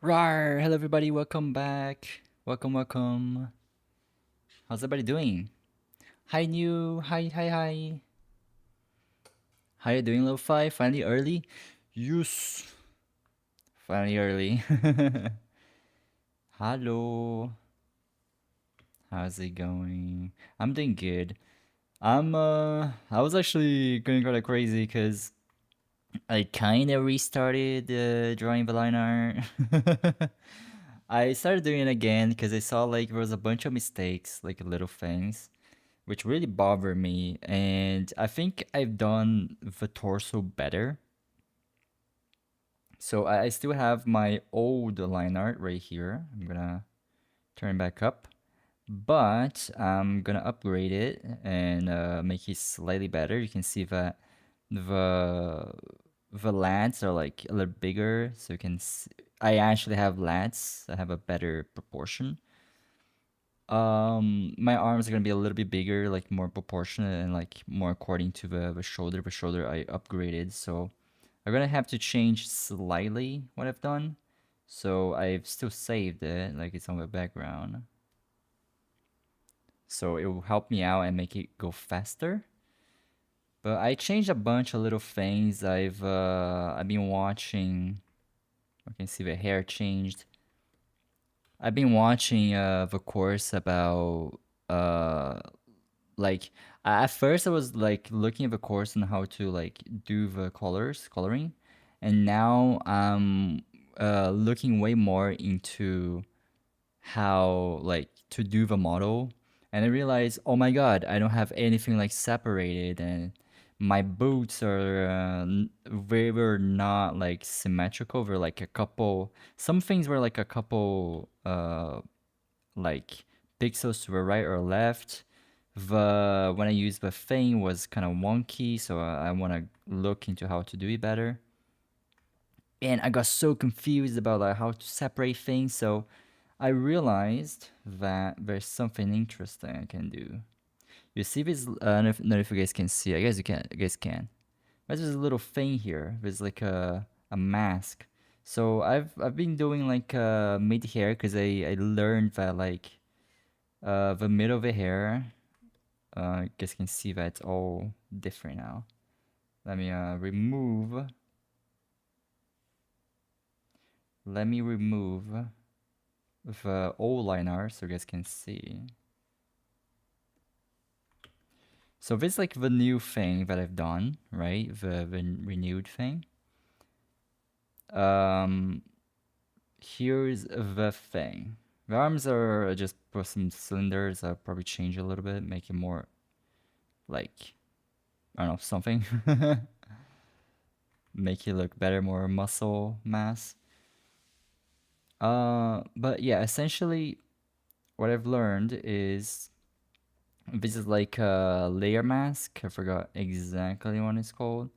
Rar! Hello everybody, welcome back. Welcome. How's everybody doing? Hi new, hi. How you doing, Lowfiy? Finally early? Yes. Finally early. Hello. How's it going? I'm doing good. I was actually going kinda crazy because I kinda restarted drawing the line art. I started doing it again because I saw like there was a bunch of mistakes, like little things, which really bother me. And I think I've done the torso better. So I still have my old line art right here. I'm gonna turn it back up, but I'm gonna upgrade it and make it slightly better. You can see that the the lats are like a little bigger, so you can see, I actually have lats that have a better proportion. My arms are gonna be a little bit bigger, like more proportionate and like more according to the shoulder. The shoulder I upgraded, so I'm gonna have to change slightly what I've done. So I've still saved it, like it's on the background. So it will help me out and make it go faster. But I changed a bunch of little things. I've been watching. I can see the hair changed. I've been watching the course about uh like at first I was like looking at the course on how to like do the coloring, and now I'm looking way more into how like to do the model, and I realized, oh my god, I don't have anything like separated, and my boots are they were not like symmetrical. They're like a couple, some things were like a couple like pixels to the right or left. The when I used the thing was kind of wonky, so I want to look into how to do it better. And I got so confused about like how to separate things, so I realized that there's something interesting I can do. You see this? I don't know if you guys can see. I guess you can. You guys can. There's this little thing here. There's like a mask. So I've been doing like mid hair because I learned that like the middle of the hair. You guys can see that it's all different now. Let me remove. Let me remove the old liner so you guys can see. So this is like the new thing that I've done, right? The renewed thing. Um, Here's the thing. The arms are just put some cylinders. I'll probably change a little bit, make it more like I don't know something. Make it look better, more muscle mass. But yeah, essentially what I've learned is this is like a layer mask. I forgot exactly what it's called.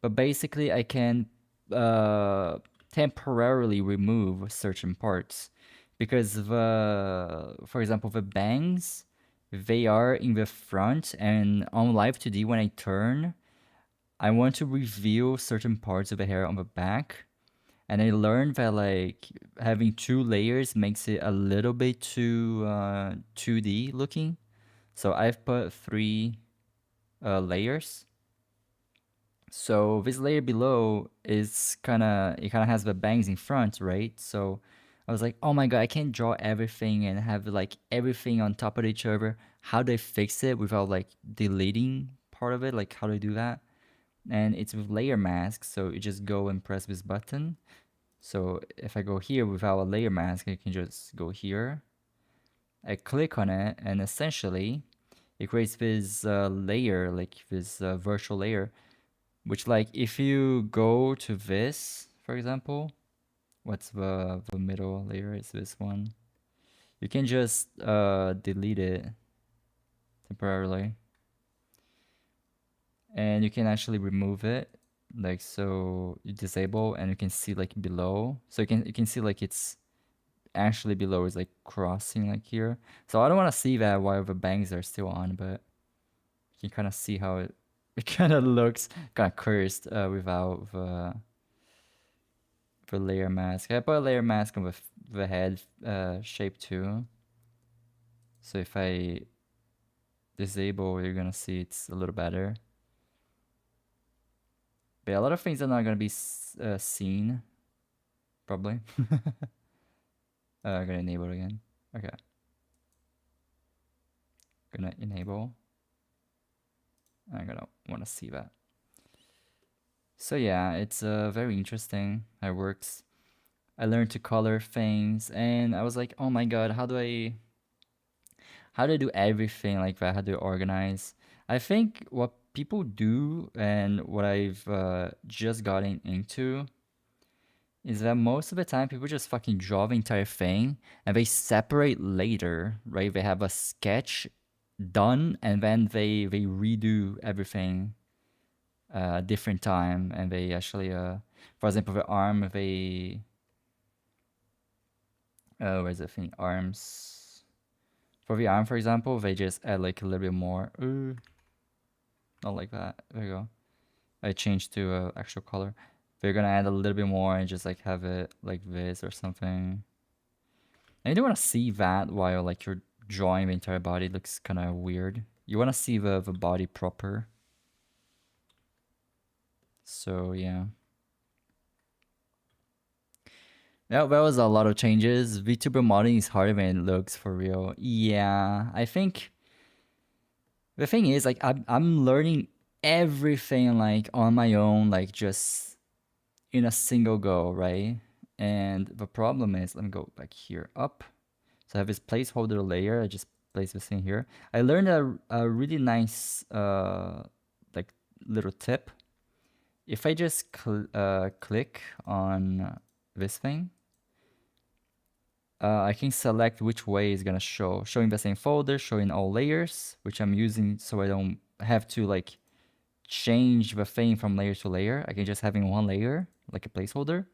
But basically, I can uh, temporarily remove certain parts because for example, the bangs, they are in the front, and on Live 2D, when I turn, I want to reveal certain parts of the hair on the back. And I learned that like having two layers makes it a little bit too 2D looking. So I've put three layers. So this layer below is it kind of has the bangs in front, right? So I was like, oh my god, I can't draw everything and have like everything on top of each other. How do I fix it without like deleting part of it? Like how do I do that? And it's with layer mask, so you just go and press this button. So if I go here without a layer mask, I can just go here. I click on it, and essentially it creates this layer, like this virtual layer, which like if you go to this, for example, what's the middle layer is this one. You can just delete it temporarily, and you can actually remove it, like so you disable, and you can see like below. So you can see like it's actually below is like crossing like here. So I don't want to see that while the bangs are still on, but you can kind of see how it it kind of looks kind of cursed without the layer mask. I put a layer mask with the head shape too. So if I disable, you're gonna see it's a little better. But a lot of things are not gonna be seen, probably. I'm gonna enable it again. Okay. Gonna enable. I'm gonna wanna see that. So yeah, it's very interesting how it works. I learned to color things, and I was like, oh my god, how do I do everything like that? How do I organize? I think what people do and what I've just gotten into is that most of the time people just fucking draw the entire thing and they separate later, right? They have a sketch done and then they redo everything different time, and they actually for example the arm, they where's the thing, arms, for the arm for example, they just add like a little bit more. Not like that. There you go. I changed to actual color. They're gonna add a little bit more and just like have it like this or something. And you don't want to see that while like you're drawing the entire body. It looks kind of weird. You want to see the body proper. So yeah. Yeah, that was a lot of changes. VTuber modding is harder than it looks, for real. Yeah, I think the thing is like I'm learning everything like on my own, like just in a single go, right? And the problem is, let me go back here, up. So I have this placeholder layer. I just place this in here. I learned a really nice like little tip. If I just click on this thing, I can select which way is gonna show. Showing the same folder, showing all layers, which I'm using so I don't have to like change the thing from layer to layer. I can just have in one layer, like a placeholder.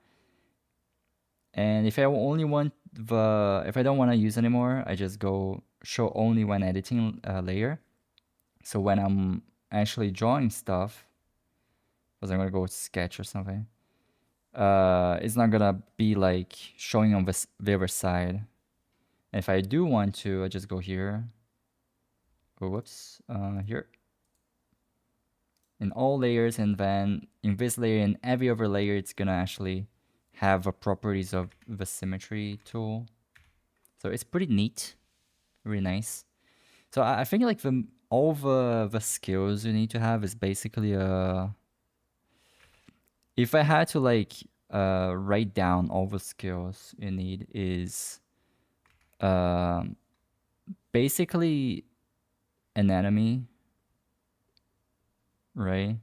And if I only want if I don't want to use anymore, I just go show only when editing layer. So when I'm actually drawing stuff, because I'm gonna go with sketch or something, it's not gonna be like showing on the other side. And if I do want to, I just go here. Oh, whoops, here. In all layers, and then in this layer and every other layer, it's gonna actually have the properties of the symmetry tool. So it's pretty neat, really nice. So I think like all the skills you need to have is basically if I had to like write down all the skills you need is basically anatomy, right?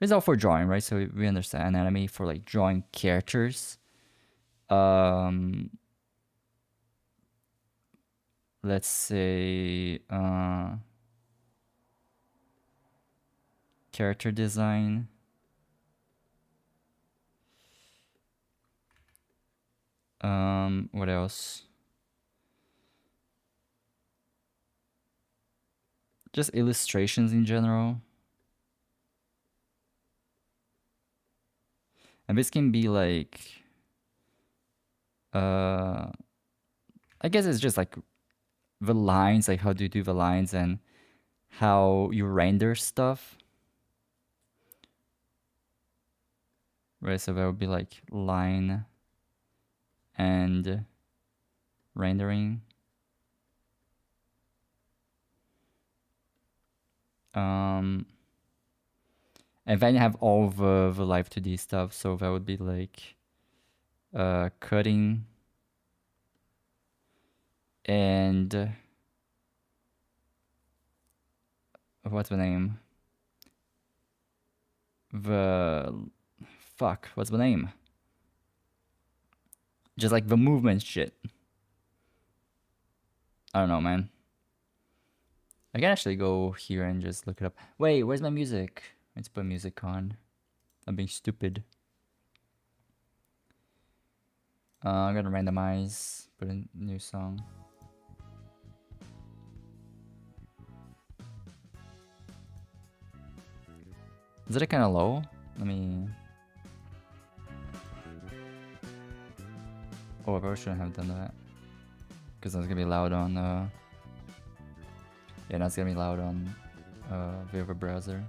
It's all for drawing, right? So we understand anatomy for like drawing characters. Let's say character design. What else? Just illustrations in general. And this can be like I guess it's just like the lines, like how do you do the lines and how you render stuff. Right, so that would be like line and rendering. And then you have all the live 2D stuff, so that would be like cutting and what's the name? What's the name? Just like the movement shit. I don't know, man. I can actually go here and just look it up. Wait, where's my music? Let's put music on. I'm being stupid. I'm gonna randomize, put a new song. Is it kind of low? Let me... Oh, I probably shouldn't have done that. Because that's gonna be loud on, yeah, that's gonna be loud on, vtuber browser.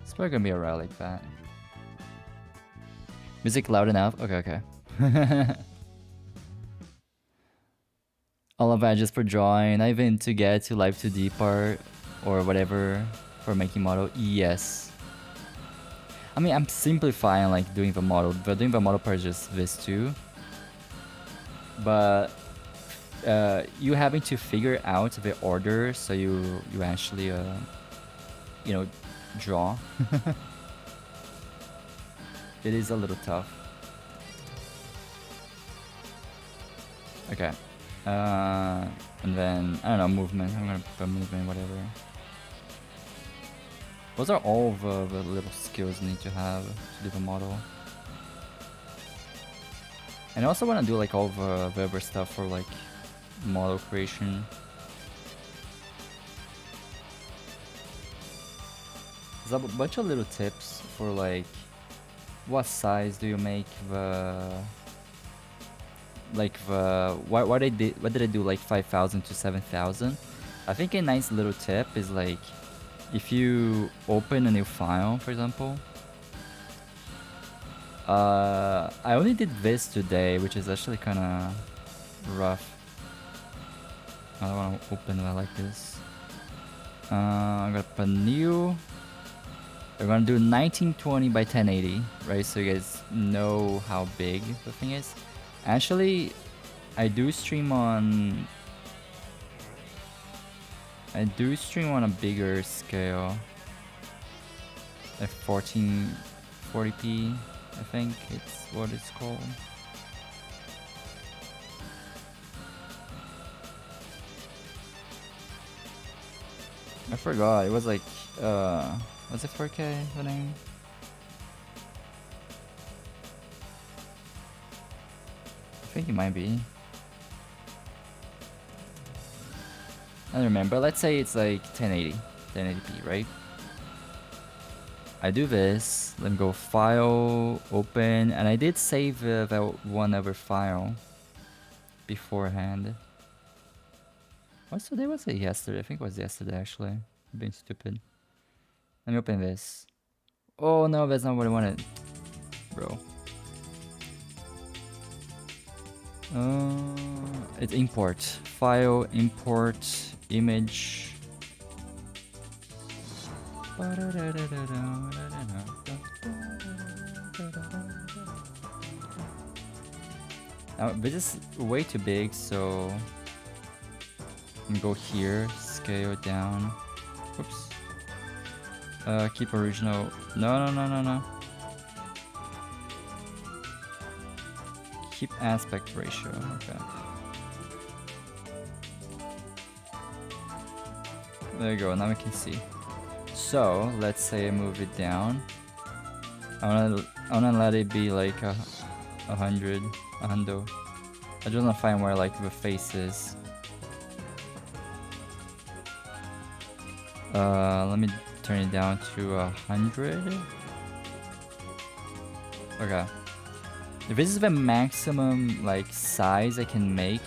It's probably gonna be alright like that. Music loud enough? Okay, okay. All of that just for drawing, not even to get to live 2D part or whatever for making model. Yes. I mean, I'm simplifying like doing the model, but doing the model part is just this too. But you having to figure out the order so you actually you know, draw. It is a little tough. Okay. And then I don't know, movement. I'm gonna put movement, whatever. Those are all the little skills you need to have to do the model. And I also want to do like all the other stuff for like model creation. There's a bunch of little tips for like what size do you make the what did I do like 5,000 to 7,000? I think a nice little tip is like if you open a new file, for example. I only did this today, which is actually kind of rough. I don't want to open it like this. I'm gonna put new. We're gonna do 1920 by 1080, right? So you guys know how big the thing is. Actually, I do stream on a bigger scale, like 1440p, I think it's what it's called. I forgot, it was like, was it 4K, the name? I think it might be. I don't remember. Let's say it's like 1080p, right? I do this, then go file, open, and I did save that one other file beforehand. What's today? Was it yesterday? I think it was yesterday actually. I'm being stupid. Let me open this. Oh no, that's not what I wanted, bro. It's import. File, import, image. This is way too big, so I'm gonna go here, scale down. Oops. Keep original. No. Keep aspect ratio. Okay. There you go. Now we can see. So let's say I move it down. I wanna let it be like a hundo. I just wanna find where like the face is. Let me turn it down to 100. Okay. If this is the maximum like size I can make,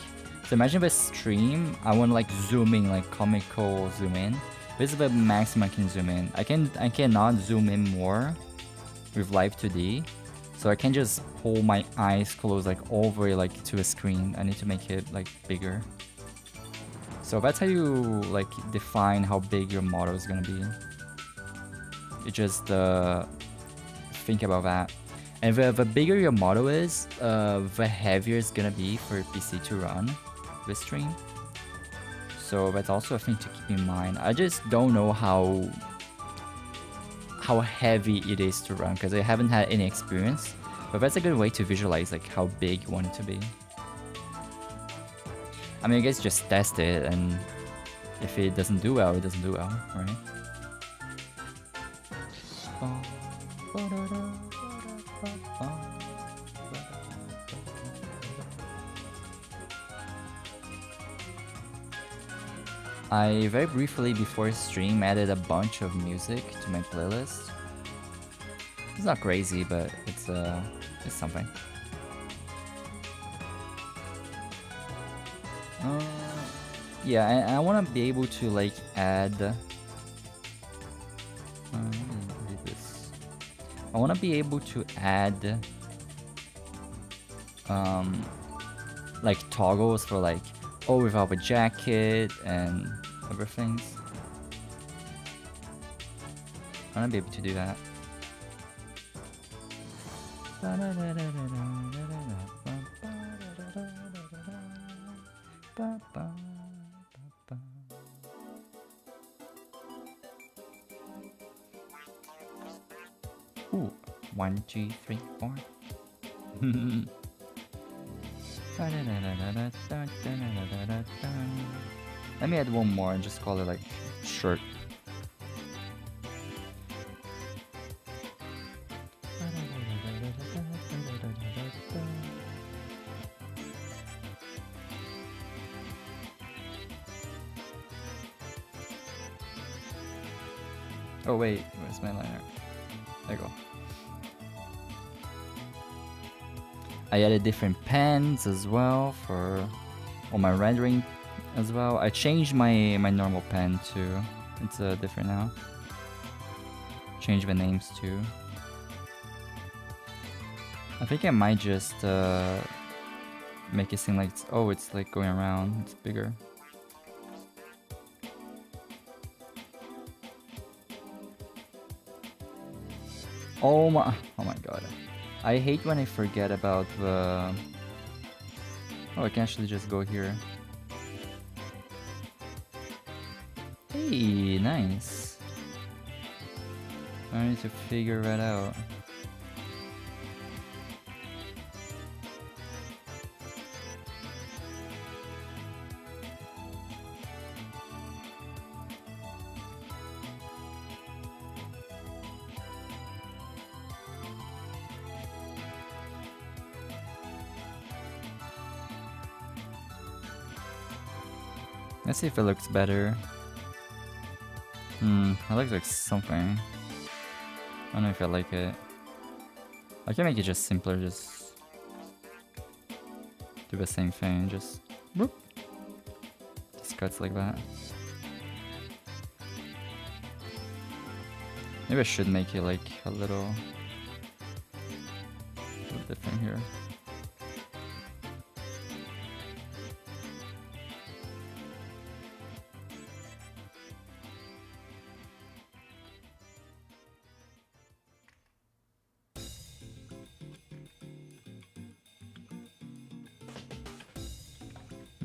so imagine the stream, I want to like zoom in, like comical zoom in. This is the maximum I can zoom in. I cannot zoom in more with Live 2D, so I can just pull my eyes close like over like to a screen. I need to make it like bigger. So that's how you like define how big your model is gonna be. You just think about that. And the bigger your model is, the heavier it's gonna be for PC to run this stream. So that's also a thing to keep in mind. I just don't know how heavy it is to run because I haven't had any experience. But that's a good way to visualize like how big you want it to be. I mean, I guess just test it, and if it doesn't do well, it doesn't do well, right? I very briefly before stream added a bunch of music to my playlist. It's not crazy, but it's something. Uh, yeah, I want to be able to like add. What is this? I want to be able to add like toggles for like without a jacket and other things. I want to be able to do that. Ooh, 1, 2, 3, 4. Let me add one more and just call it like shirt. Oh wait, where's my liner? There you go. I added different pens as well for all my rendering as well. I changed my normal pen too. It's different now. Change the names too. I think I might just make it seem like it's like going around. It's bigger. Oh my god. I hate when I forget about the... Oh, I can actually just go here. Hey, nice. I need to figure that out. Let's see if it looks better. That looks like something. I don't know if I like it. I can make it just simpler, just do the same thing, just whoop. Just cuts like that. Maybe I should make it like a little different here.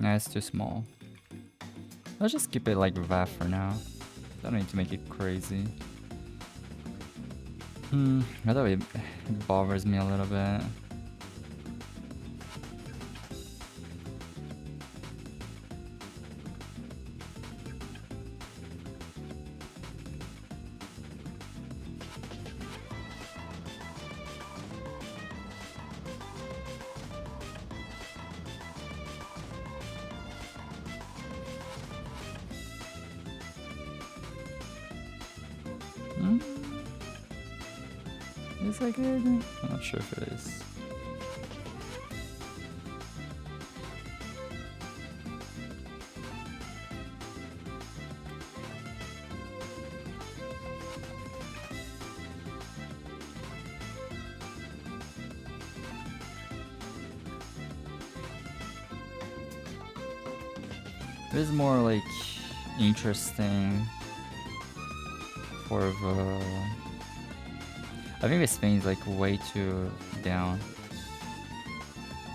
Nah, it's too small. Let's just keep it like that for now. Don't need to make it crazy. I thought it bothers me a little bit. Is that good? I'm not sure if it is. It is more like interesting for the... I think this thing is like way too down.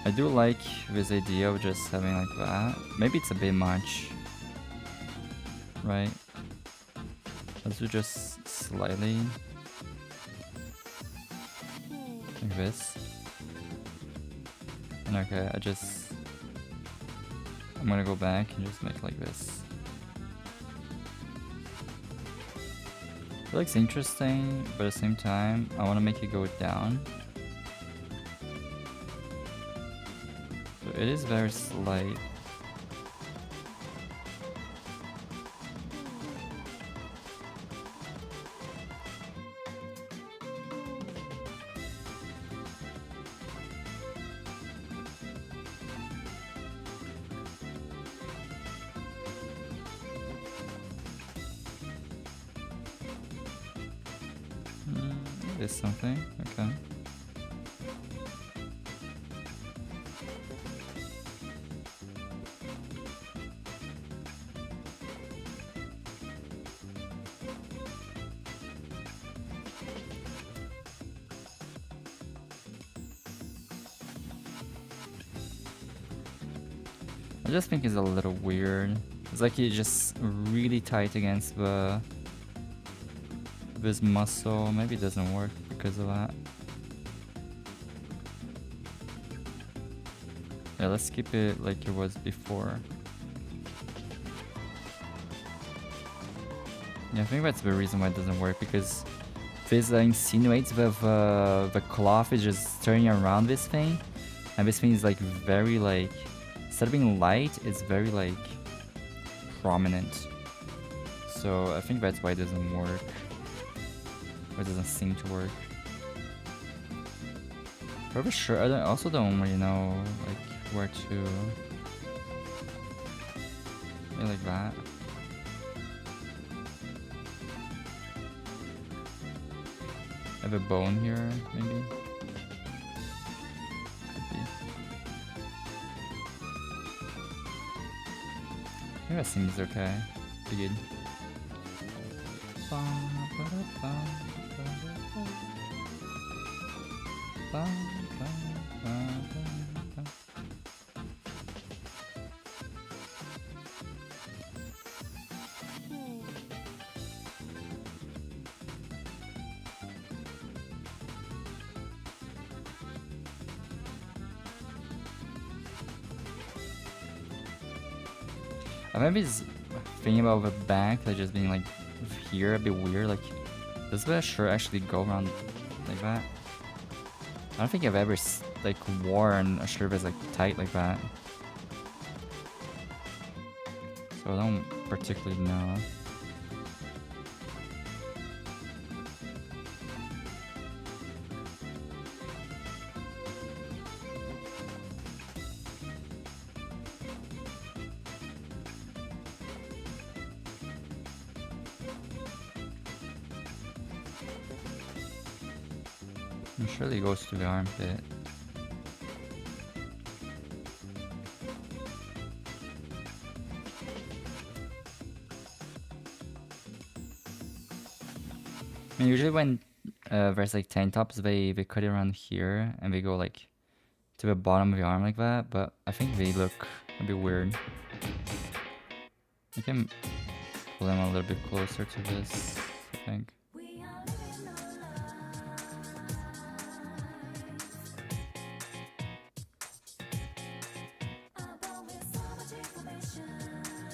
I do like this idea of just having like that. Maybe it's a bit much, right? Let's do just slightly like this. And okay, I'm gonna go back and just make like this. It looks interesting, but at the same time, I want to make it go down. So it is very slight. There's something. Okay. I just think it's a little weird. It's like he's just really tight against this muscle. Maybe it doesn't work because of that. Yeah, let's keep it like it was before. Yeah, I think that's the reason why it doesn't work, because this insinuates that the cloth is just turning around this thing, and this thing is like very like, instead of being light, it's very like prominent. So I think that's why it doesn't work. Or it doesn't seem to work. Probably sure. I also don't really know like where to. Maybe like that. I have a bone here, maybe. I think that seems okay. Pretty good. I maybe just thinking about the back, like just being like here a bit weird. Like, does the shirt actually go around like that? I don't think I've ever like worn a shirt that's like tight like that. So I don't particularly know. It surely goes to the armpit. I mean, usually when there's like tank tops, they cut it around here and they go like to the bottom of the arm like that, but I think they look a bit weird. I can pull them a little bit closer to this, I think.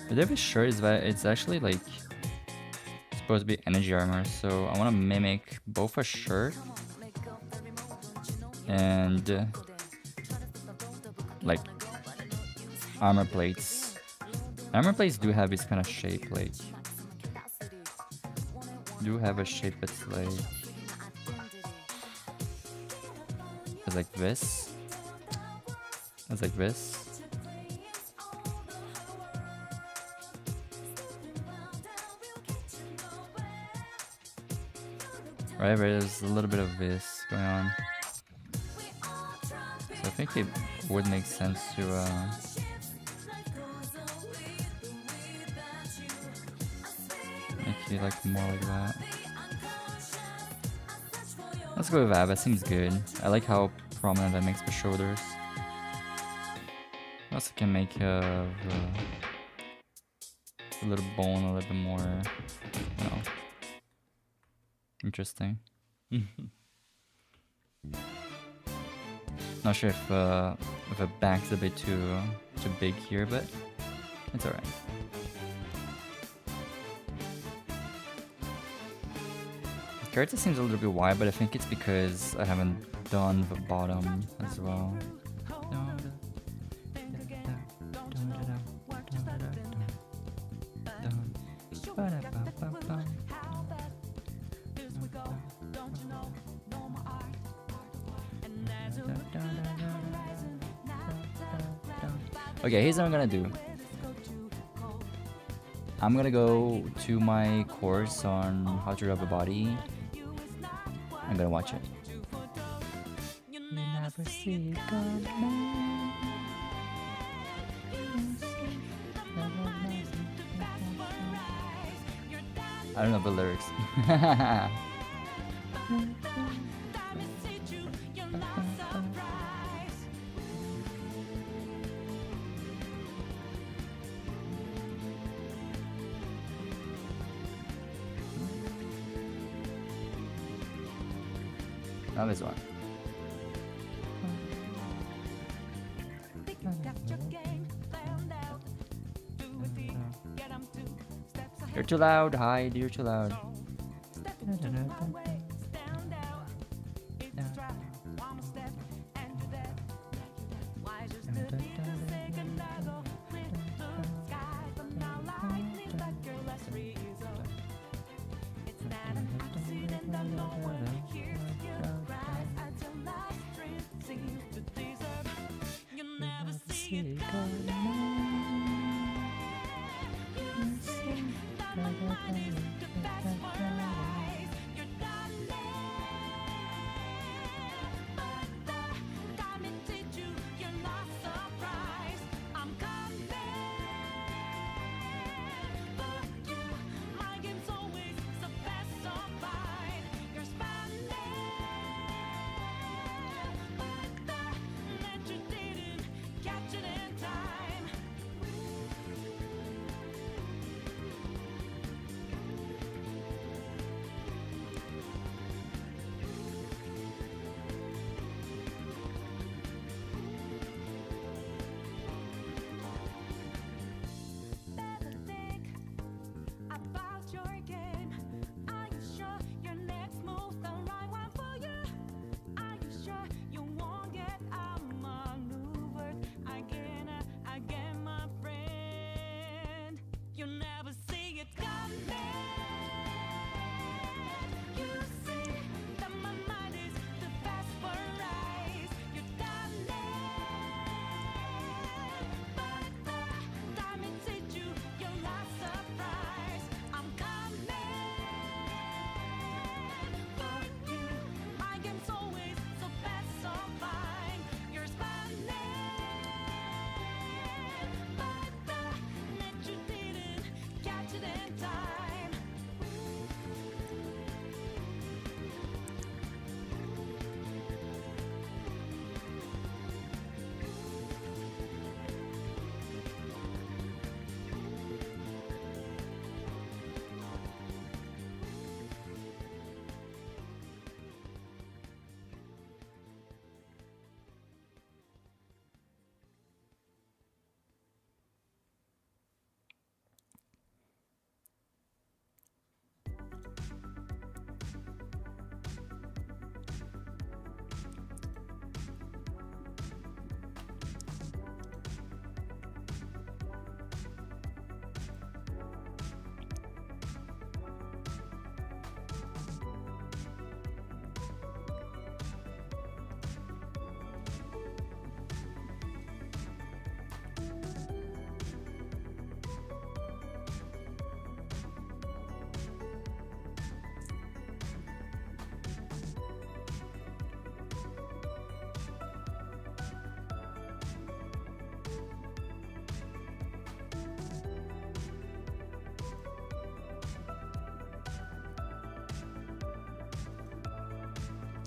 But every shirt is that it's actually like supposed to be energy armor, so I want to mimic both a shirt and like armor plates. Armor plates do have this kind of shape, like do have a shape that's like this. It's like this. Right, there's a little bit of this going on. So I think it would make sense to make it like more like that. Let's go with that, that seems good. I like how prominent that makes the shoulders. I also can make a little bone a little bit more, you know, interesting. Not sure if the back's a bit too big here, but it's alright. The character seems a little bit wide, but I think it's because I haven't done the bottom as well. Okay, here's what I'm gonna do. I'm gonna go to my course on how to rub a body, I'm gonna watch it. You never see God, man. I don't know the lyrics. Now this one. You're too loud, hide, you're too loud.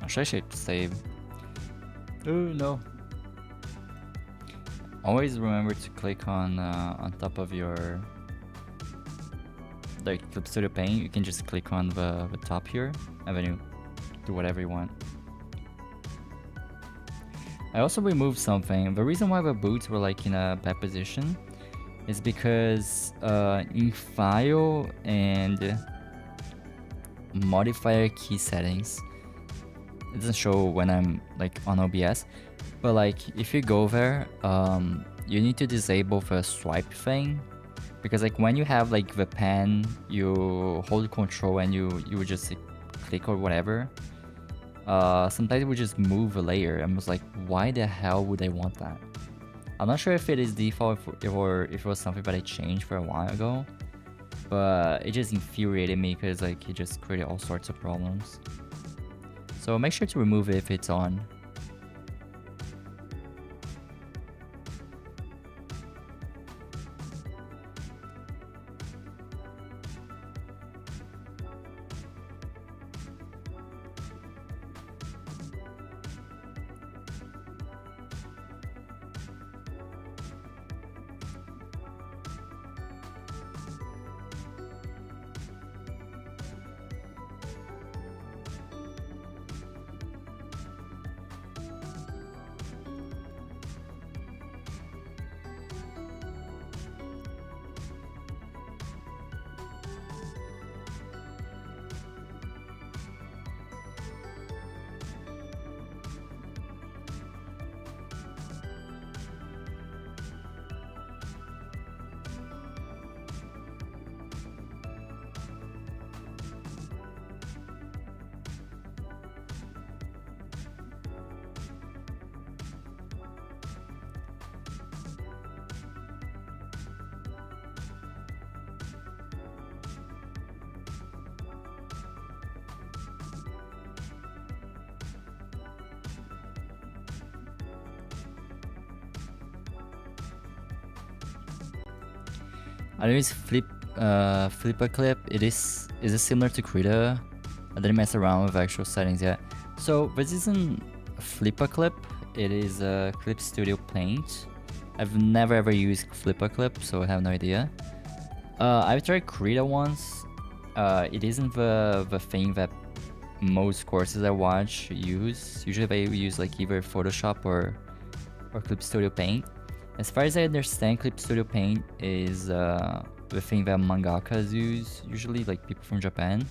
Should I shape save? Oh no. Always remember to click on top of your like Clip Studio Paint. You can just click on the top here and then you do whatever you want. I also removed something. The reason why the boots were like in a bad position is because in file and modifier key settings, it doesn't show when I'm like on OBS, but like if you go there, you need to disable the swipe thing, because like when you have like the pen, you hold control and you would just like, click or whatever. Sometimes it would just move a layer. I was like, why the hell would I want that? I'm not sure if it is default or if it was something that I changed for a while ago, but it just infuriated me because like it just created all sorts of problems. So make sure to remove it if it's on. I use Flipper clip. Is it similar to Krita? I didn't mess around with actual settings yet. So this isn't Flipper clip. It is Clip Studio Paint. I've never ever used Flipper clip, so I have no idea. I've tried Krita once. It isn't the thing that most courses I watch use. Usually they use like either Photoshop or Clip Studio Paint. As far as I understand, Clip Studio Paint is the thing that mangakas use, usually like people from Japan.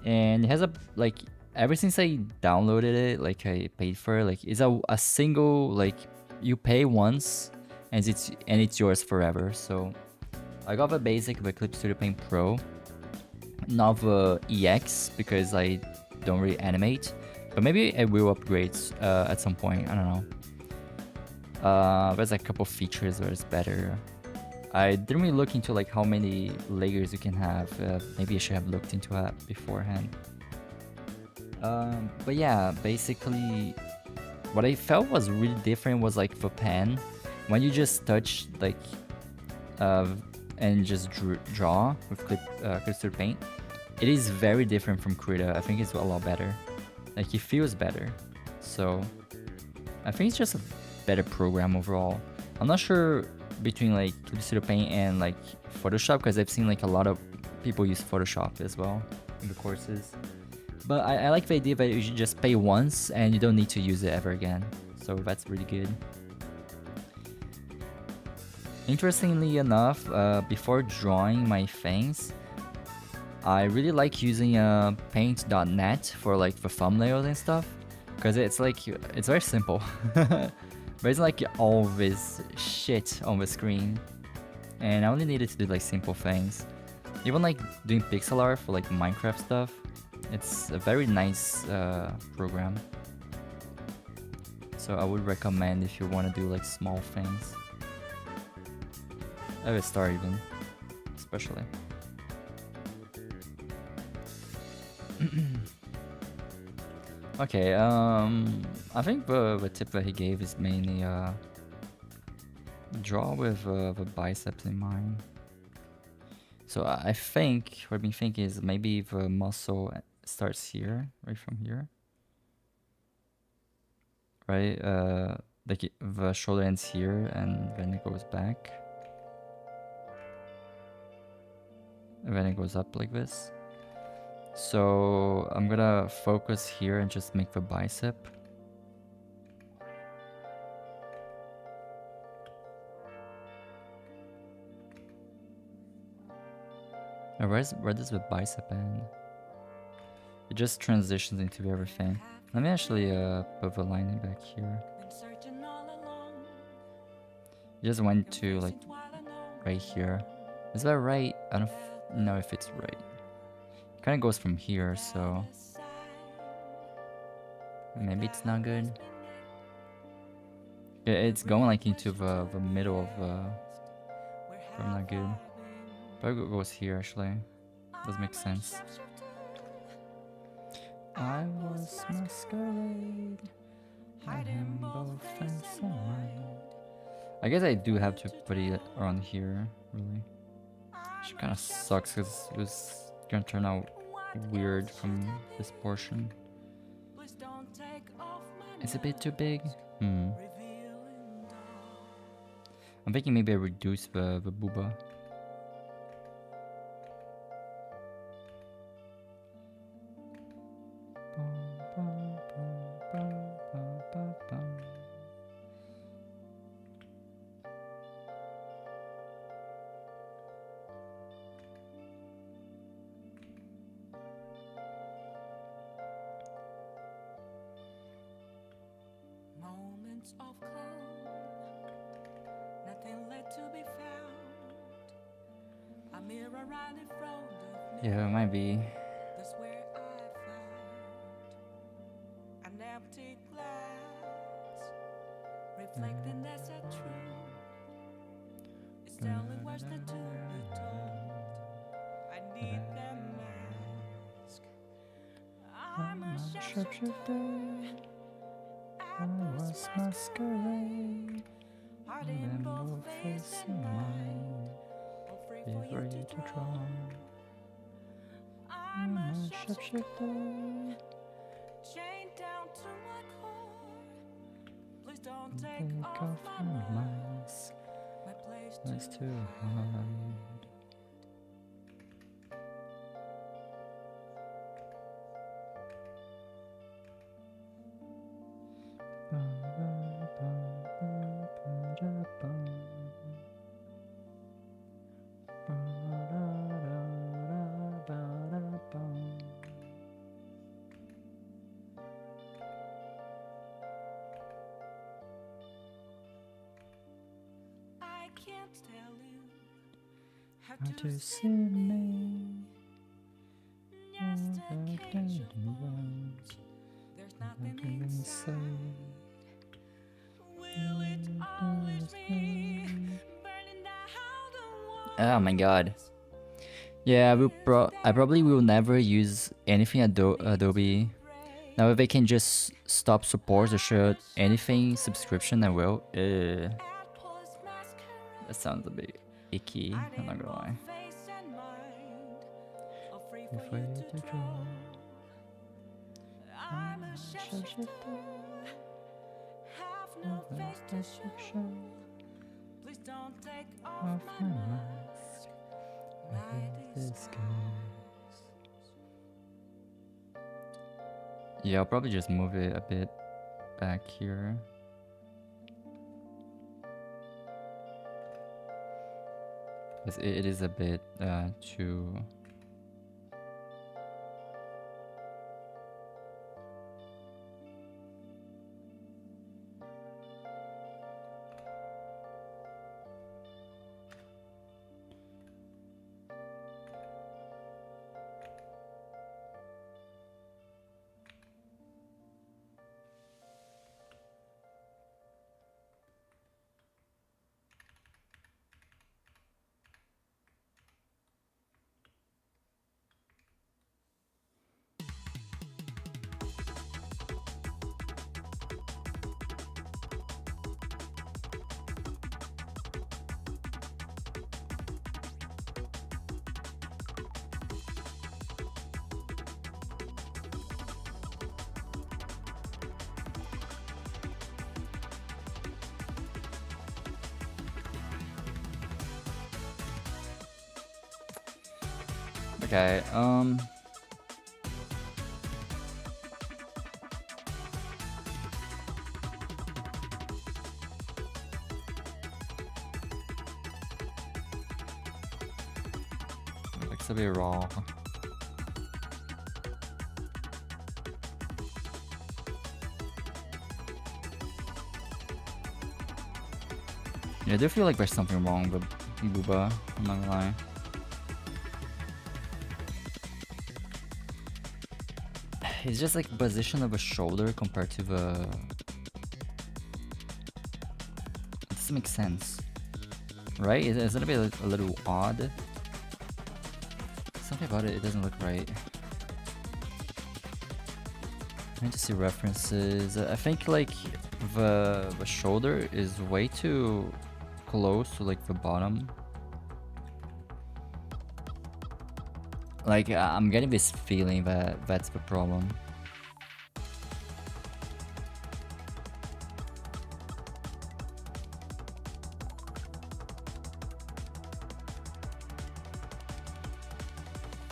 And it has like, ever since I downloaded it, like I paid for it, like it's a single, like you pay once and it's yours forever. So I got the basic, the Clip Studio Paint Pro, not the EX because I don't really animate, but maybe I will upgrade at some point, I don't know. There's a couple features where it's better. I didn't really look into like how many layers you can have. Maybe I should have looked into that beforehand. But yeah, basically what I felt was really different was like the pen. When you just touch like and just draw with Clip Studio Paint, it is very different from Krita. I think it's a lot better. Like it feels better. So I think it's just a better program overall. I'm not sure between like Clip Studio Paint and like Photoshop because I've seen like a lot of people use Photoshop as well in the courses. But I like the idea that you should just pay once and you don't need to use it ever again. So that's really good. Interestingly enough, before drawing my things, I really like using paint.net for like the thumbnails and stuff because it's like, it's very simple. But it's like all this shit on the screen, and I only needed to do like simple things. Even like doing pixel art for like Minecraft stuff, it's a very nice program. So I would recommend if you want to do like small things. I would start even, especially. Okay, I think the tip that he gave is mainly draw with the biceps in mind. So I think what I've been thinking is maybe the muscle starts here, right from here, right? Like the shoulder ends here and then it goes back, and then it goes up like this. So I'm gonna focus here and just make the bicep. Now where does the bicep end? It just transitions into everything. Let me actually put the lining back here. It just went to like right here. Is that right? I don't know if it's right. Kind of goes from here, so maybe it's not good. Yeah, it's going like into the middle of probably not good. But it goes here actually. Does make sense. I was masquerade, hiding both face and mind. I guess I do have to put it around here, really. Which kind of sucks because it was gonna turn out weird from this portion. It's a bit too big. I'm thinking maybe I reduce the booba. Of calm, nothing left to be found. A mirror right in front of me. Yeah, it might be. That's where I found an empty glass, reflecting that's a truth. It's telling words not to be told. I need that mask. I'm a sharpshooter. I was masquerade, heart in both face and mind, all free for you to draw. I'm a sharpshooter, chained down to my core. Please don't take off my mask, my place to hide. I can't tell you how To see me, just occasional words. There's nothing inside. Will it always be burning down the oh my god. Yeah, I probably will never use anything Adobe. Now if they can just stop support or show anything subscription, I will. That sounds a bit icky, I'm not gonna lie. For you to draw. I'm a shapeshifter, have no face to show. Please don't take off my mask, my disguise. Yeah, I'll probably just move it a bit back here. Because it is a bit too... Okay, looks a bit raw. Yeah, I do feel like there's something wrong with Booba, I'm not gonna lie. It's just like position of a shoulder compared to the... It doesn't make sense. Right? Isn't it a little odd? Something about it, it doesn't look right. I need to see references. I think like the shoulder is way too close to like the bottom. Like I'm getting this feeling that that's the problem.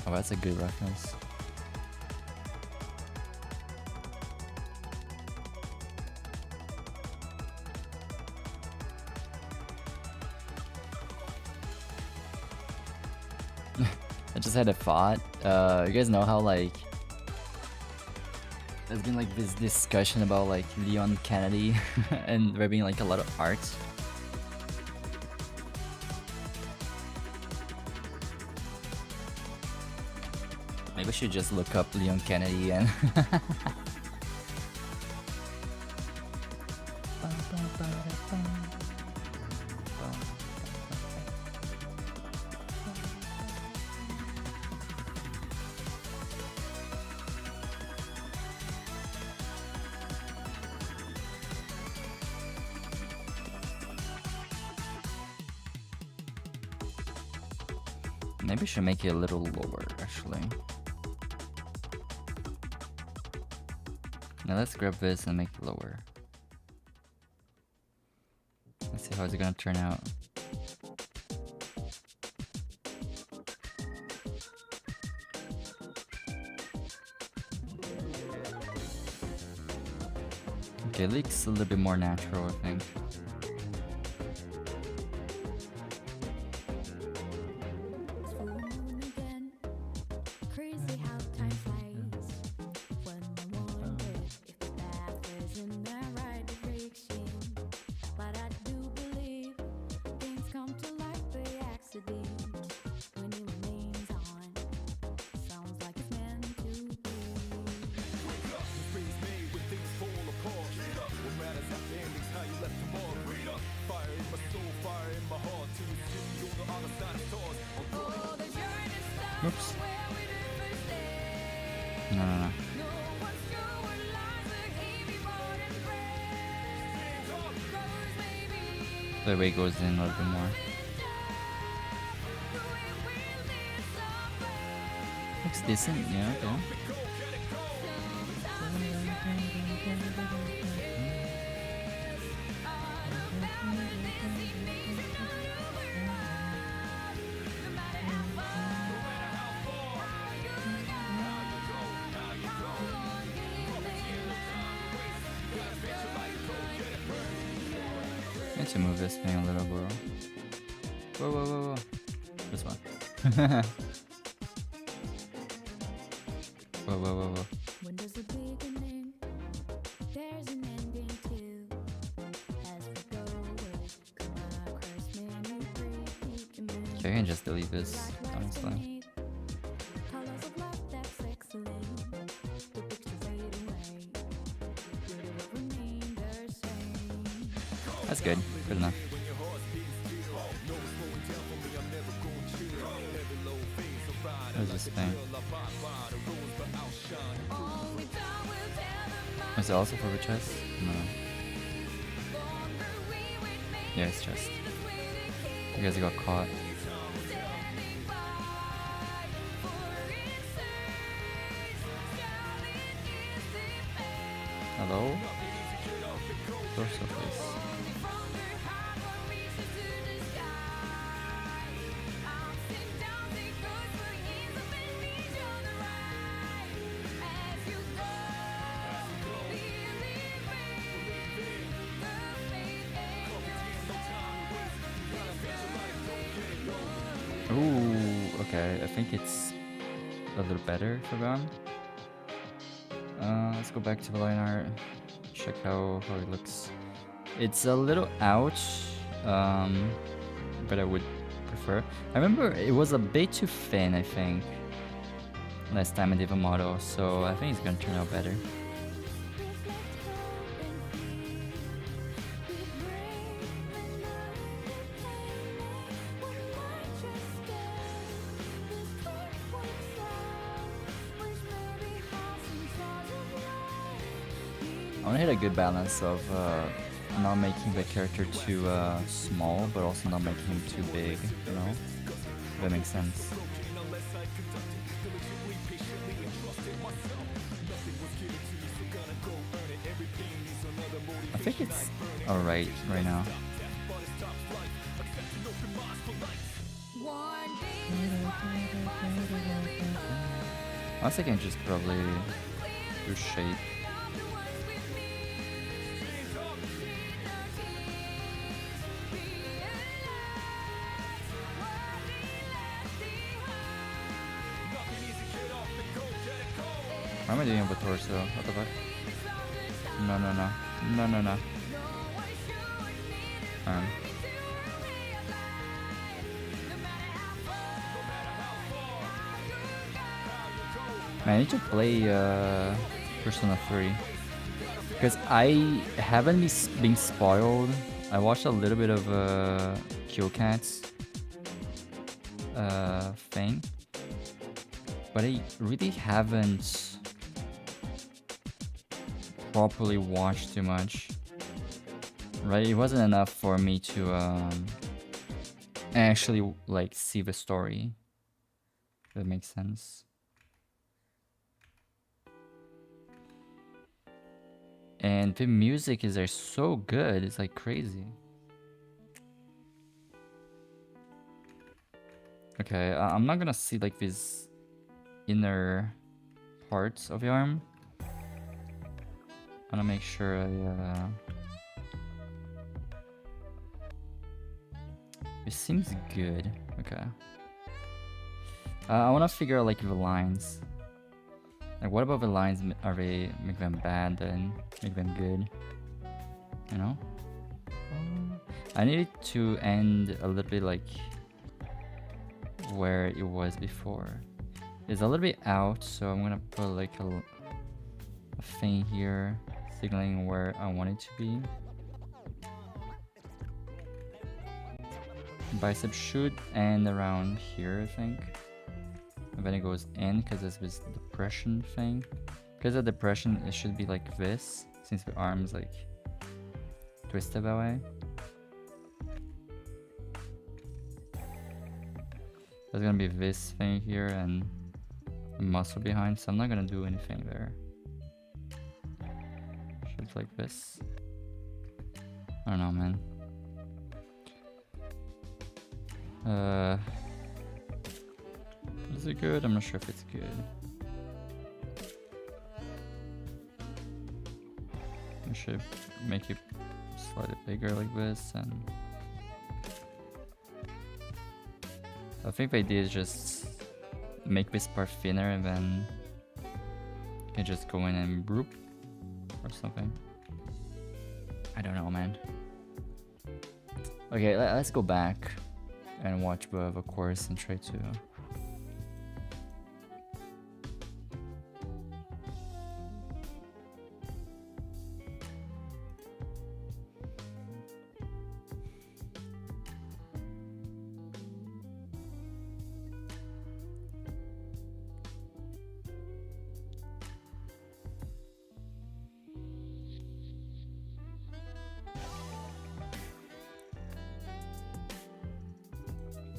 Oh, that's a good reference. I just had a thought. You guys know how like there's been like this discussion about like Leon Kennedy and there being like a lot of art. Maybe we should just look up Leon Kennedy and maybe we should make it a little lower actually. Now let's grab this and make it lower. Let's see how it's gonna turn out. Okay, it looks a little bit more natural, I think. Oops. No. The way goes in a little bit more. Looks decent, yeah, okay. I need to move this thing a little, bro. Whoa. This one. Whoa. When there's a beginning, there's an ending too. As we go with, come across many breaking. Okay, I can just delete this, honestly. Colors of love that's excellent. The pictures fade away. Will remain the same. That's good. Good enough. What's this thing? Is it also for the chest? No. Yeah, it's chest. You guys got caught. Hello? Torso, please. Ooh, okay. I think it's a little better for them. Let's go back to the line art. Check how it looks. It's a little out, but I would prefer. I remember it was a bit too thin, I think, last time I did a model, so I think it's gonna turn out better. want to hit a good balance of not making the character too small, but also not making him too big, you know? If that makes sense. I think it's alright right now. Once I can just probably do shape. Why am I doing it with torso? What the fuck? No, no, no. No, no, no. Man, I need to play Persona 3. Because I haven't been spoiled. I watched a little bit of Kill Cat's thing. But I really haven't properly watched too much. Right? It wasn't enough for me to actually like see the story. If that makes sense. And the music is there so good, it's like crazy. Okay, I'm not gonna see like these inner parts of the arm. I wanna make sure I it seems good. Okay. I wanna figure out like the lines. Like, what about the lines? Are they make them bad then make them good? You know? I need it to end a little bit like where it was before. It's a little bit out, so I'm gonna put like a thing here signaling where I want it to be. Bicep should end around here, I think. And then it goes in because there's this depression thing. Because of depression, it should be like this, since the arm's like twisted that way. There's gonna be this thing here and a muscle behind, so I'm not gonna do anything there. Should like this. I don't know, man. Is it good? I'm not sure if it's good. I should make it slightly bigger like this, and I think the idea is just make this part thinner and then you can just go in and group or something. I don't know, man. Okay, let's go back and watch the course and try to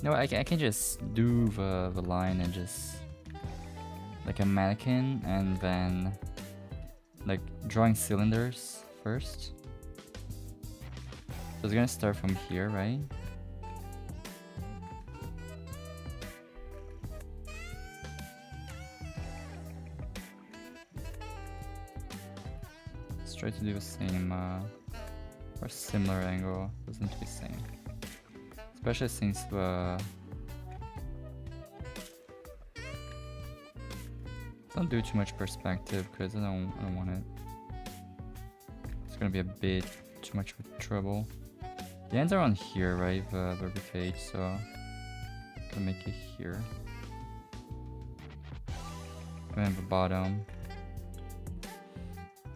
no, I can just do the line and just like a mannequin and then like drawing cylinders first. So it's gonna start from here, right? Let's try to do the same or similar angle. Doesn't have to be same. Especially since don't do too much perspective because I don't want it. It's gonna be a bit too much trouble. The ends are on here, right? The cage, so I'm gonna make it here. And then the bottom.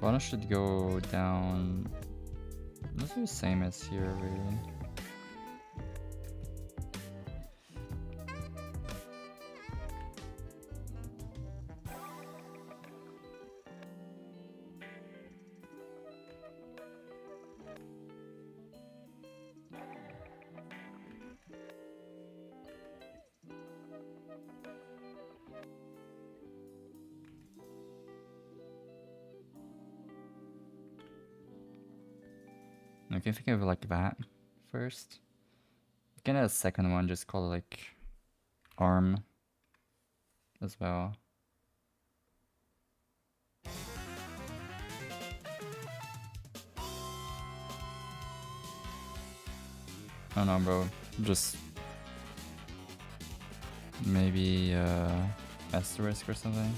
Bottom should go down. This is the same as here, really. I can think of it like that first. You can add a second one, just call it like arm as well. I don't know, bro. Just maybe asterisk or something.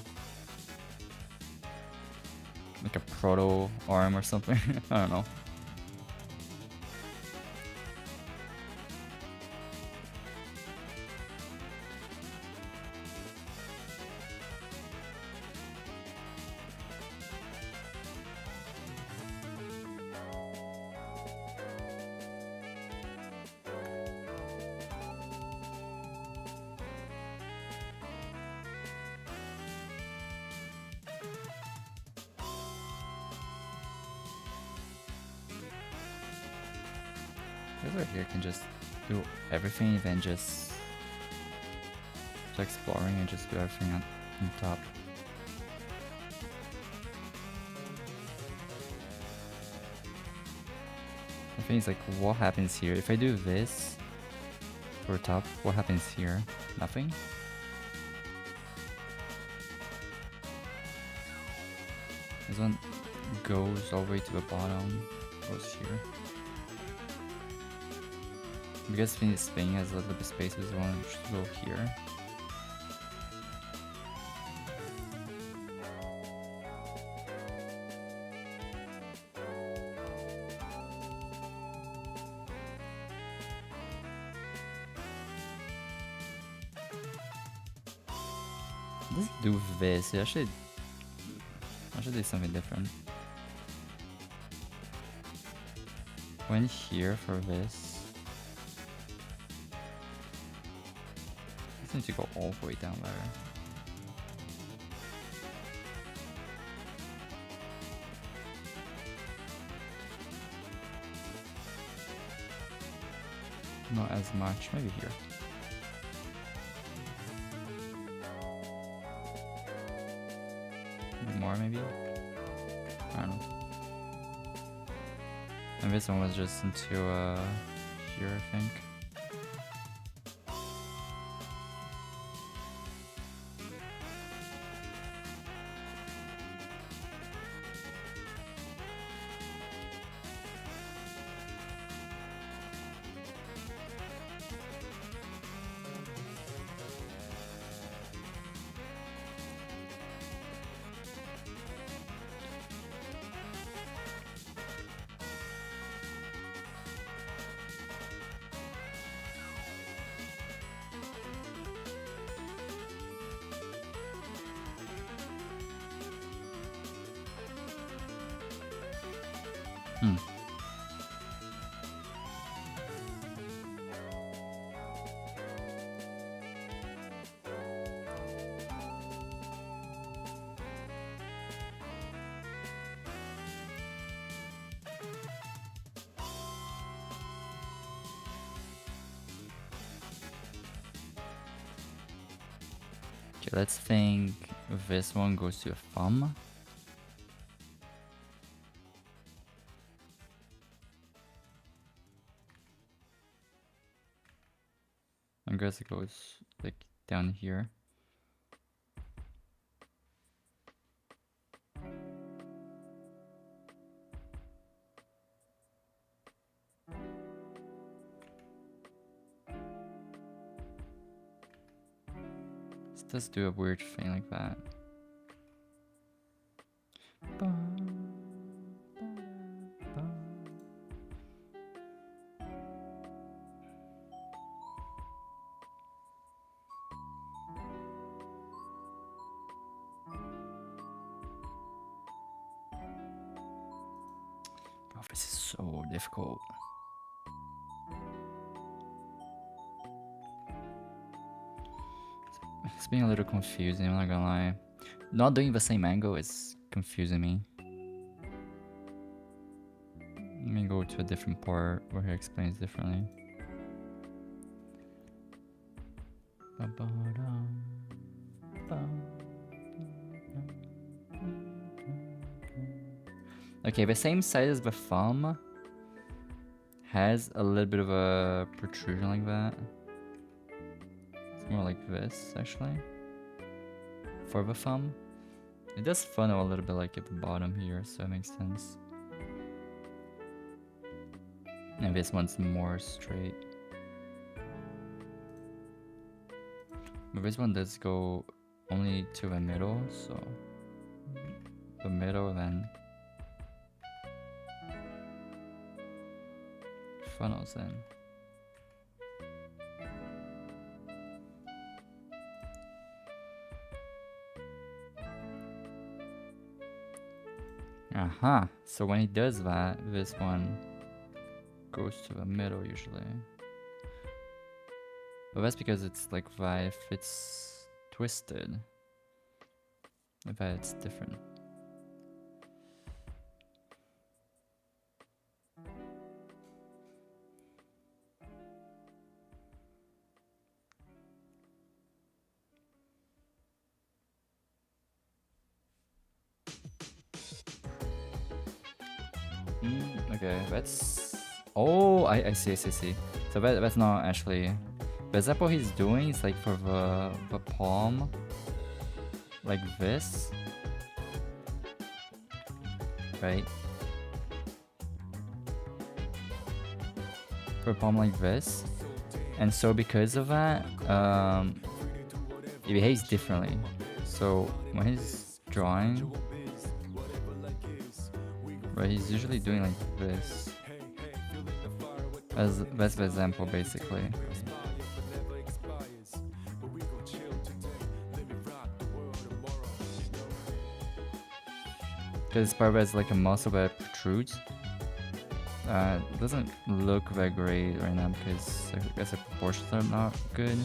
Like a proto arm or something. I don't know. Right here can just do everything and then just exploring and just do everything on top. The thing is, like, what happens here? If I do this for top, what happens here? Nothing? This one goes all the way to the bottom, goes here. Because this thing has a little bit of space, this one should go here. Let's do this. I should do something different. Went here for this. I need to go all the way down there. Not as much, maybe here. More maybe? I don't know. And this one was just into here, I think. Okay, let's think this one goes to a thumb. I guess it goes like down here. Let's do a weird thing like that. Oh, this is so difficult. It's being a little confusing, I'm not gonna lie. Not doing the same angle is confusing me. Let me go to a different part where he explains differently. Okay, the same size as the thumb, has a little bit of a protrusion like that. It's more like this, actually. For the thumb. It does funnel a little bit like at the bottom here, so it makes sense. And this one's more straight. But this one does go only to the middle, so the middle then funnels in. Aha, so when he does that, this one goes to the middle usually. But that's because it's like that. If it's twisted, if it's different. Okay, that's... Oh, I see. So that's not actually... The example he's doing is like for the palm, like this, right? For a palm like this, and so because of that, it behaves differently. So when he's drawing, right, he's usually doing like this. That's the example basically. Because this part has like a muscle that protrudes. It doesn't look that great right now because I guess the proportions are not good.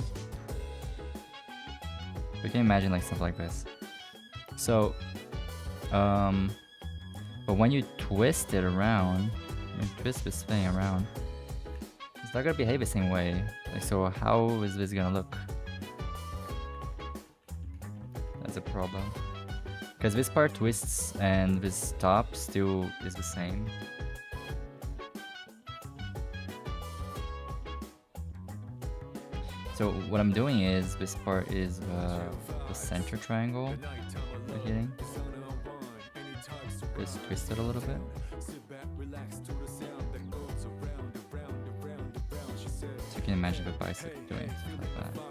But you can imagine like something like this. So, but when you twist it around, twist this thing around, it's not gonna behave the same way. Like, so how is this gonna look? That's a problem. Because this part twists and this top still is the same. So what I'm doing is, this part is the center triangle we're hitting. Just twist it a little bit. So you can imagine the bicep doing something like that.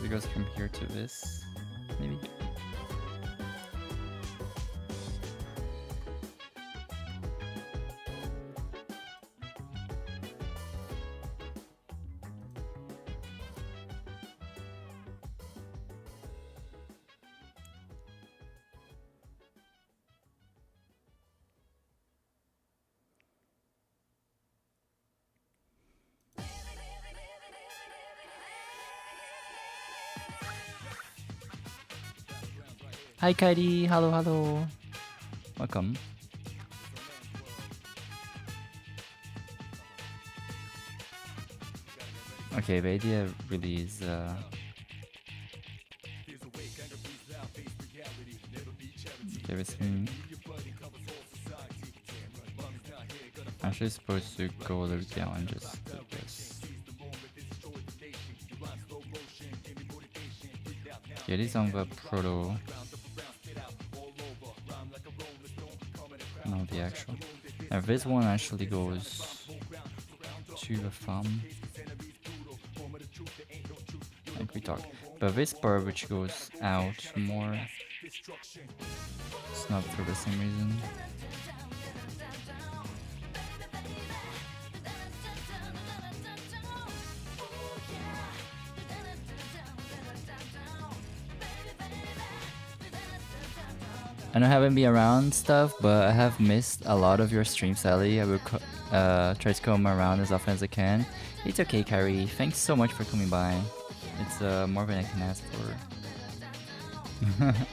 It goes from here to this, maybe. Hi Kairi, hello. Welcome. Okay, the idea really is everything. I'm actually supposed to go a little down and just do this. Yeah, these on the proto. No, the actual. Now this one actually goes to the thumb, like we talked. But this part which goes out more, it's not for the same reason. I know I haven't been around stuff, but I have missed a lot of your streams, Sally. I will try to come around as often as I can. It's okay, Kyrie. Thanks so much for coming by. It's more than I can ask for.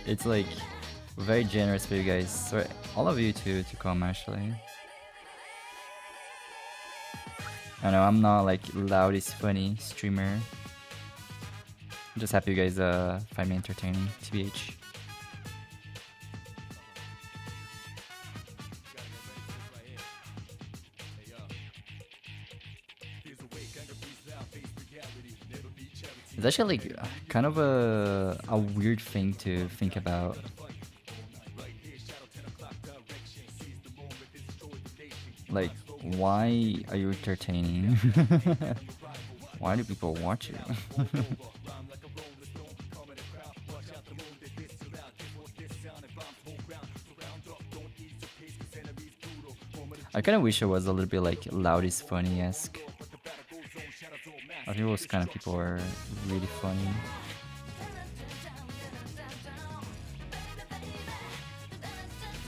It's like very generous for you guys. Sorry, all of you to come actually. I know I'm not like loudest funny streamer. I'm just happy you guys find me entertaining, TBH. It's actually like kind of a weird thing to think about. Like, why are you entertaining? Why do people watch you? I kind of wish it was a little bit like Loud is Funny-esque. I think those kind of people are really funny.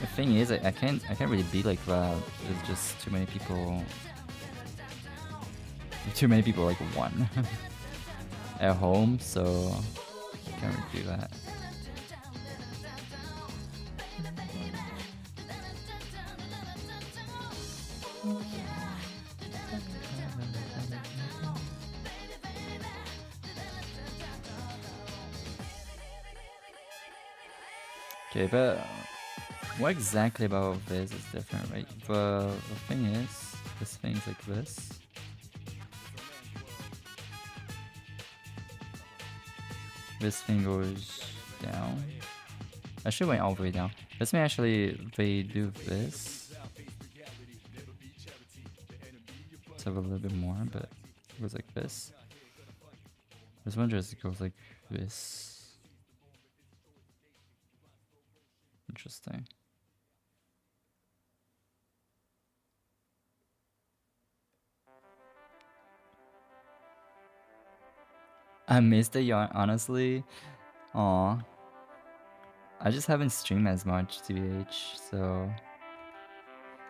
The thing is, I can't really be like that. There's just too many people. Too many people like one at home, so I can't really do that. Okay, but what exactly about this is different, right? The thing is, this thing's like this. This thing goes down. I should went all the way down. This may actually, they do this. Let's have a little bit more, but it goes like this. This one just goes like this. Interesting. I missed the yarn, honestly. Aw. I just haven't streamed as much, TBH, so...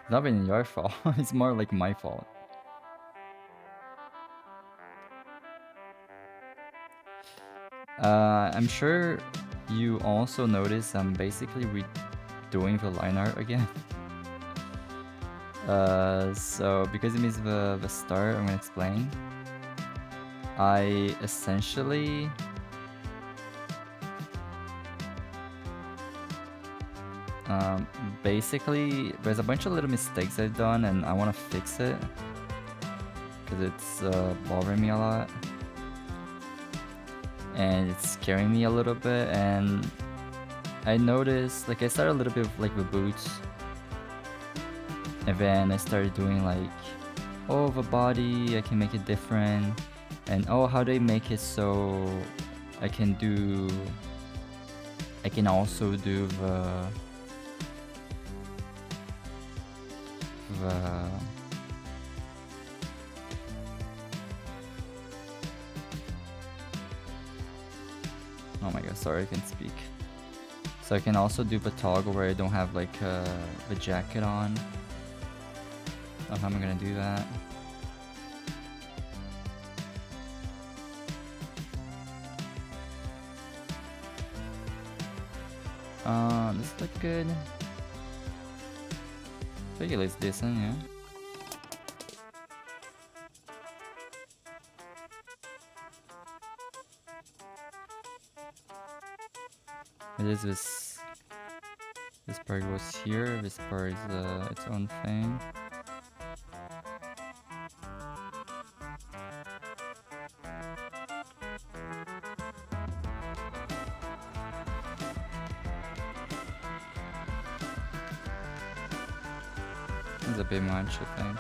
It's not been your fault, it's more like my fault. I'm sure you also notice I'm basically redoing the line art again. So because it means the start, I'm gonna explain. I essentially basically there's a bunch of little mistakes I've done and I want to fix it because it's bothering me a lot and it's scaring me a little bit. And I noticed, like, I started a little bit with like the boots, and then I started doing like, oh, the body, I can make it different, and oh, how do I make it so I can also do the oh my god, sorry, I can't speak. So I can also do the toggle where I don't have like the jacket on. So how am I gonna do that? This look good. I think it looks decent, yeah. It is this part goes here, this part is its own thing. It's a bit much, I think.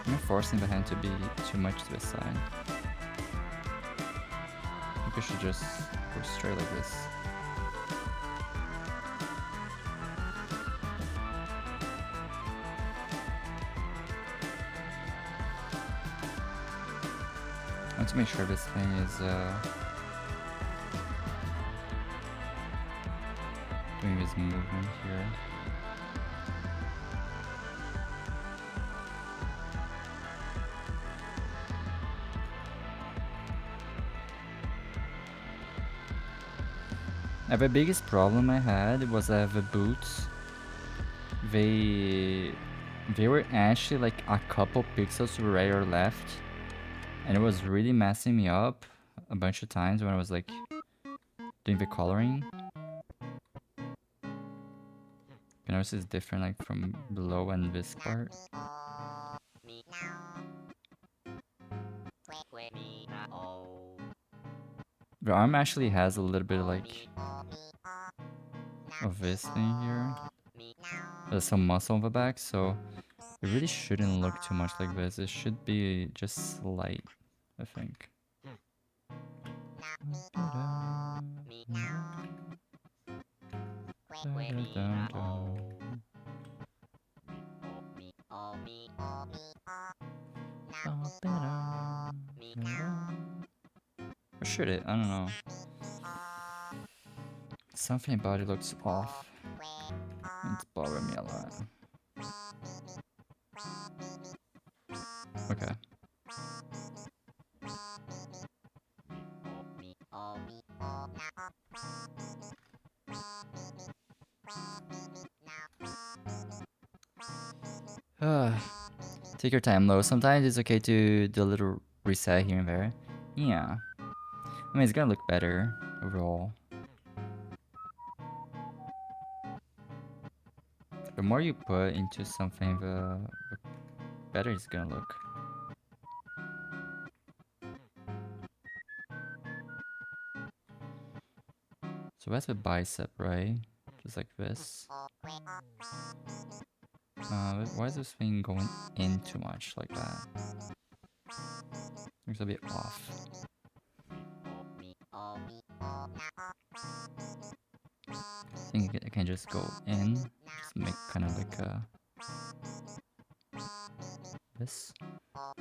I'm forcing the hand to be too much to the side. I think I should just go straight like this. I want to make sure this thing is doing this movement here. The biggest problem I had was the boots. They were actually like a couple pixels to the right or left, and it was really messing me up a bunch of times when I was like doing the coloring. You notice it's different like from below and this part. The arm actually has a little bit of like of this thing here. There's some muscle on the back, so it really shouldn't look too much like this. It should be just slight, I think. Or should it? I don't know. Something about it looks off. It's bothering me a lot. Okay. Take your time, though. Sometimes it's okay to do a little reset here and there. Yeah. I mean, it's gonna look better overall. The more you put into something, the better it's gonna look. So that's a bicep, right? Just like this. Why is this thing going in too much like that? Looks a bit off. I think I can just go in. Just make kind of like a... this. I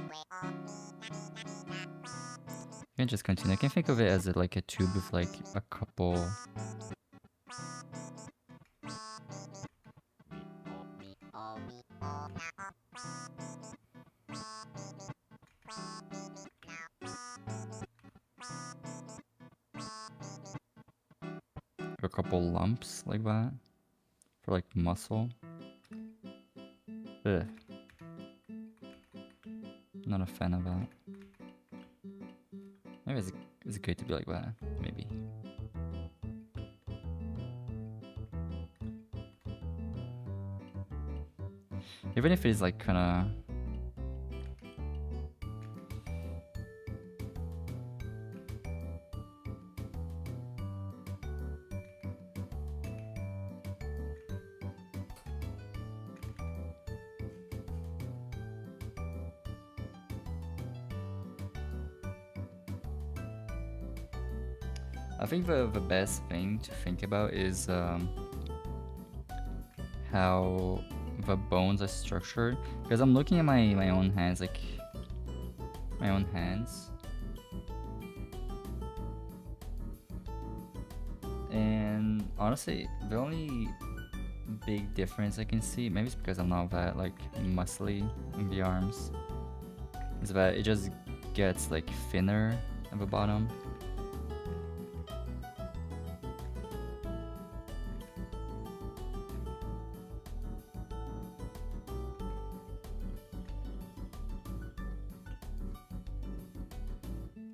can just continue. I can think of it as like a tube with like a couple... a couple lumps like that for like muscle. Ugh. Not a fan of that. Maybe it's good to be like that. Maybe. Even if it's like kind of... I think the best thing to think about is how the bones are structured. Because I'm looking at my own hands, like my own hands. And honestly, the only big difference I can see, maybe it's because I'm not that like muscly in the arms, is that it just gets like thinner at the bottom.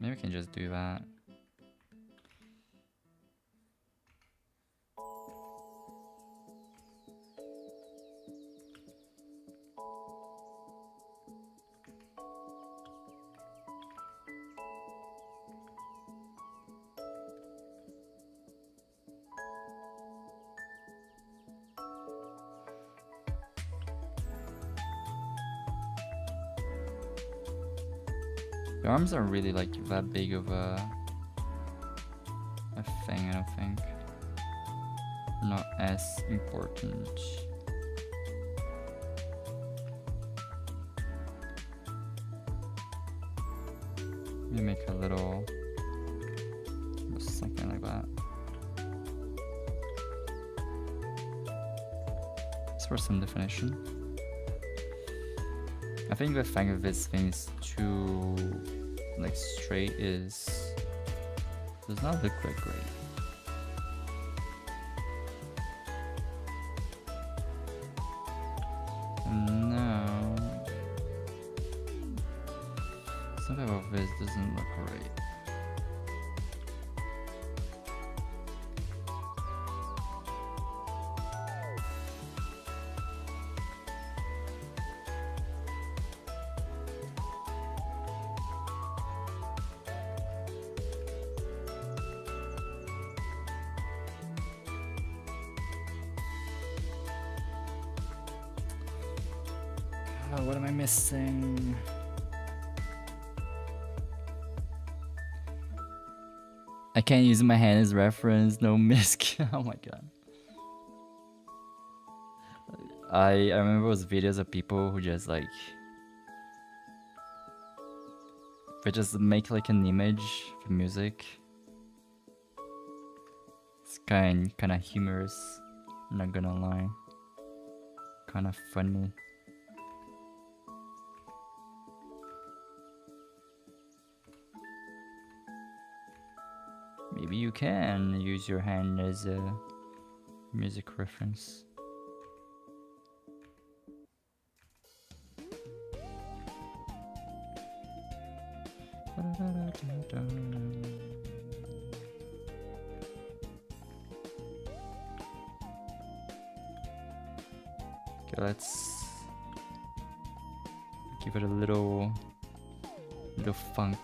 Maybe we can just do that. The arms aren't really like that big of a thing, I don't think. Not as important. Maybe make a little something like that. Just for some definition. I think the thing of this thing is too like straight is does not look that great. Something about this doesn't look right. What am I missing? I can't use my hand as reference, no misc. Oh my god. I remember those videos of people who just like they just make like an image for music. It's kinda humorous, I'm not gonna lie. Kinda funny. Maybe you can use your hand as a music reference. Okay, let's give it a little funk.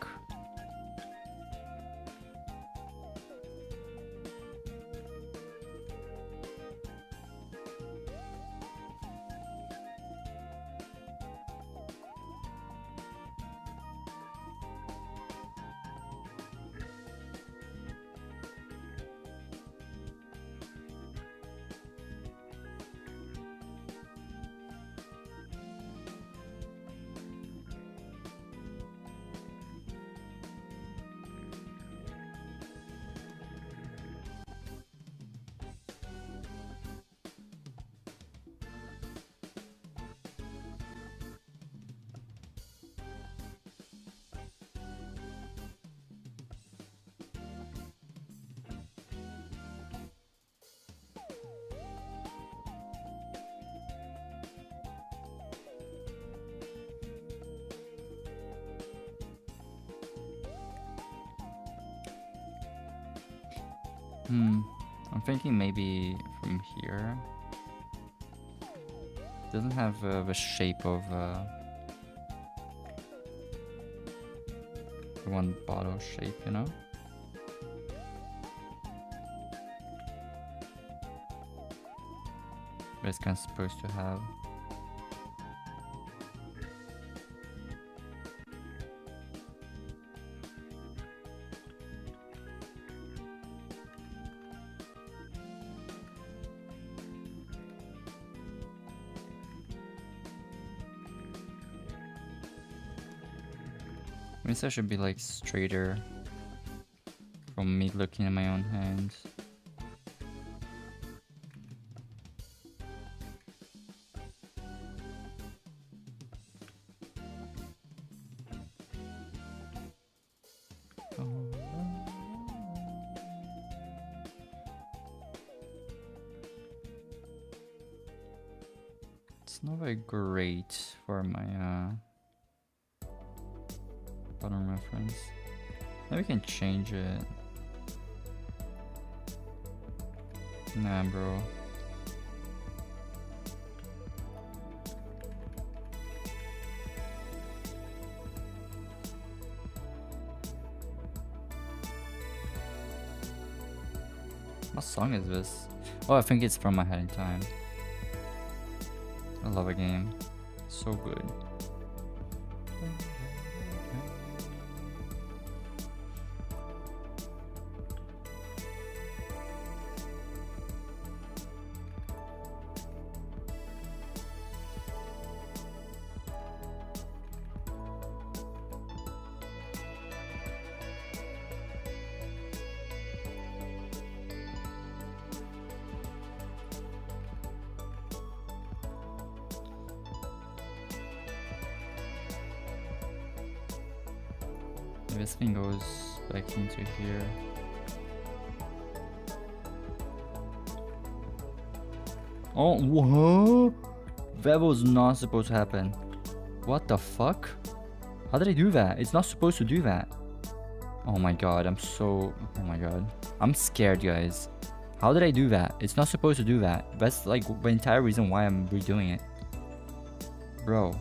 I'm thinking maybe from here. Doesn't have the shape of one bottle shape, you know? But it's kind of supposed to have. Means I should be like straighter from me looking at my own hands. It's not very great for my bottom reference. Maybe we can change it. Nah, bro. What song is this? Oh, I think it's from My Head in Time. I love a game. So good. This thing goes back into here. Oh, whoa! That was not supposed to happen. What the fuck? How did I do that? It's not supposed to do that. Oh my god, oh my god. I'm scared, guys. How did I do that? It's not supposed to do that. That's like the entire reason why I'm redoing it. Bro.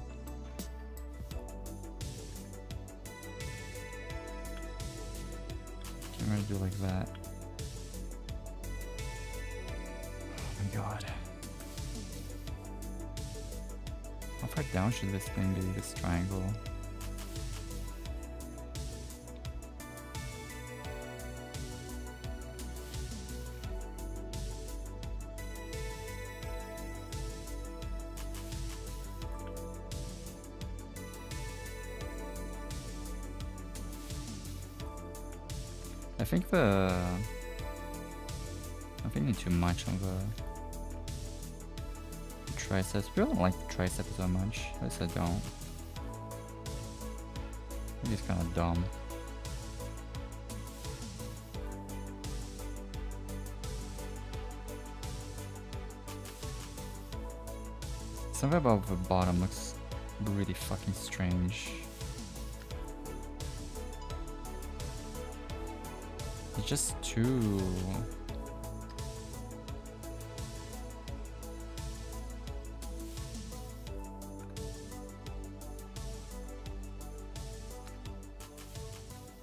I'm gonna do like that. Oh my god. How far down should this thing be, this triangle? I'm thinking too much of the triceps. People don't like the triceps so much. At least I don't. I think it's kind of dumb. Something about the bottom looks really fucking strange. It's just too...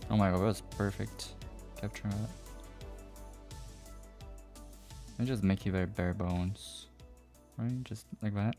Oh my god, that was perfect. Capturing that. I just make it very bare bones. Right? Just like that.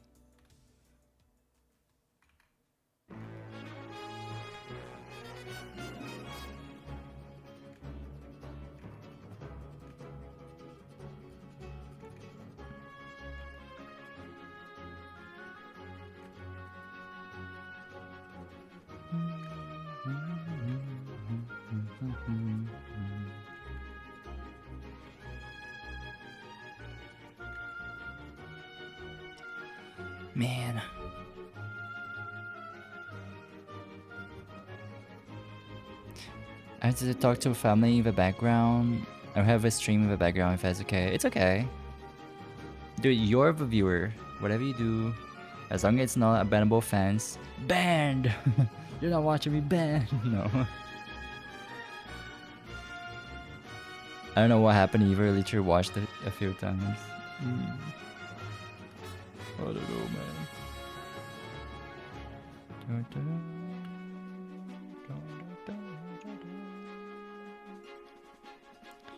Man. I have to talk to a family in the background. I have a stream in the background if that's okay. It's okay. Dude, you're the viewer. Whatever you do, as long as it's not a bannable offense. Banned! You're not watching me banned. No. I don't know what happened either. I literally watched it a few times. I don't know, man.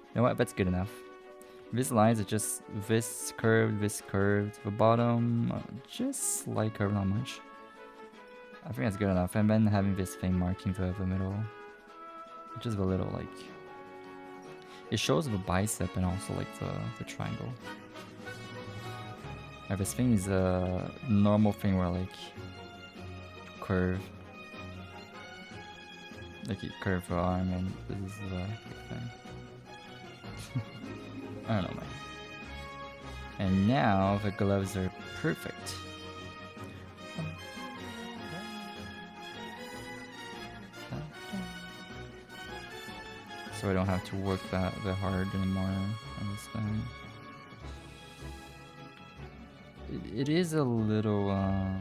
You know what? That's good enough. These lines are just this curved, the bottom, just slight curve, not much. I think that's good enough. And then having this thing marking the middle, just a little like, it shows the bicep and also like the triangle. And this thing is a normal thing where like curve, like you curve the arm, and this is the thing. I don't know, man. And now the gloves are perfect. So I don't have to work that hard anymore on this thing. It is a little I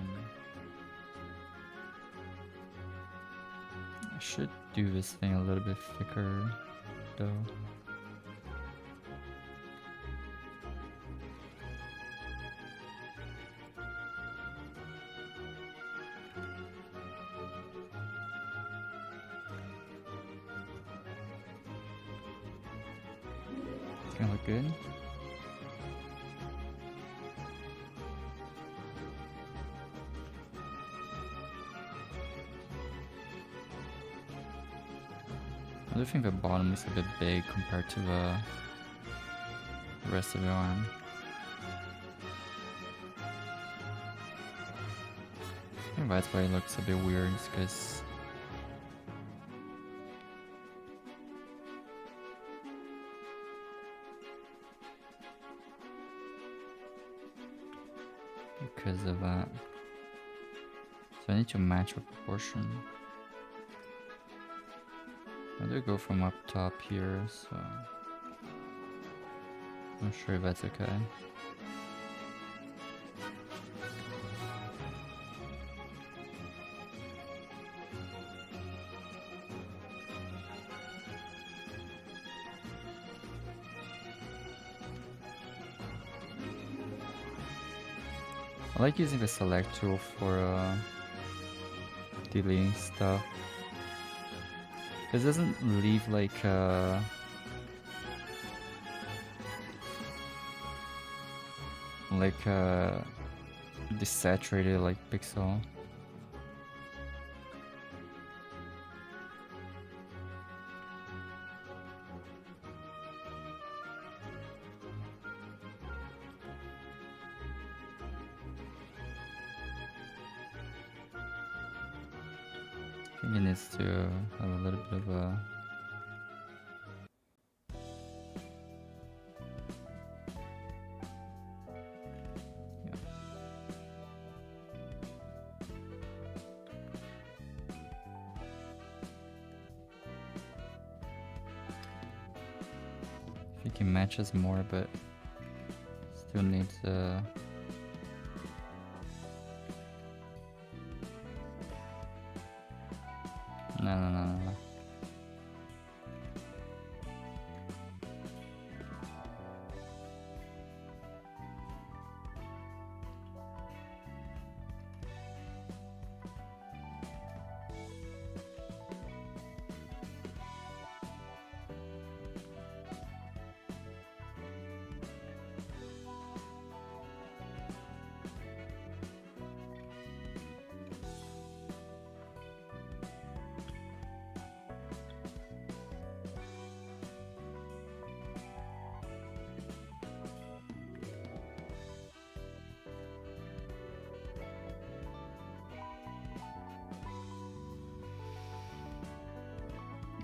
should do this thing a little bit thicker though. It's gonna look good. I do think the bottom looks a bit big compared to the rest of the arm. I think that's why it looks a bit weird, because of that. So I need to match the proportion. I do go from up top here, so I'm not sure if that's okay. I like using the select tool for deleting stuff. This doesn't leave like desaturated like pixel. I think it needs to have a little bit of a I think it matches more, but still needs no.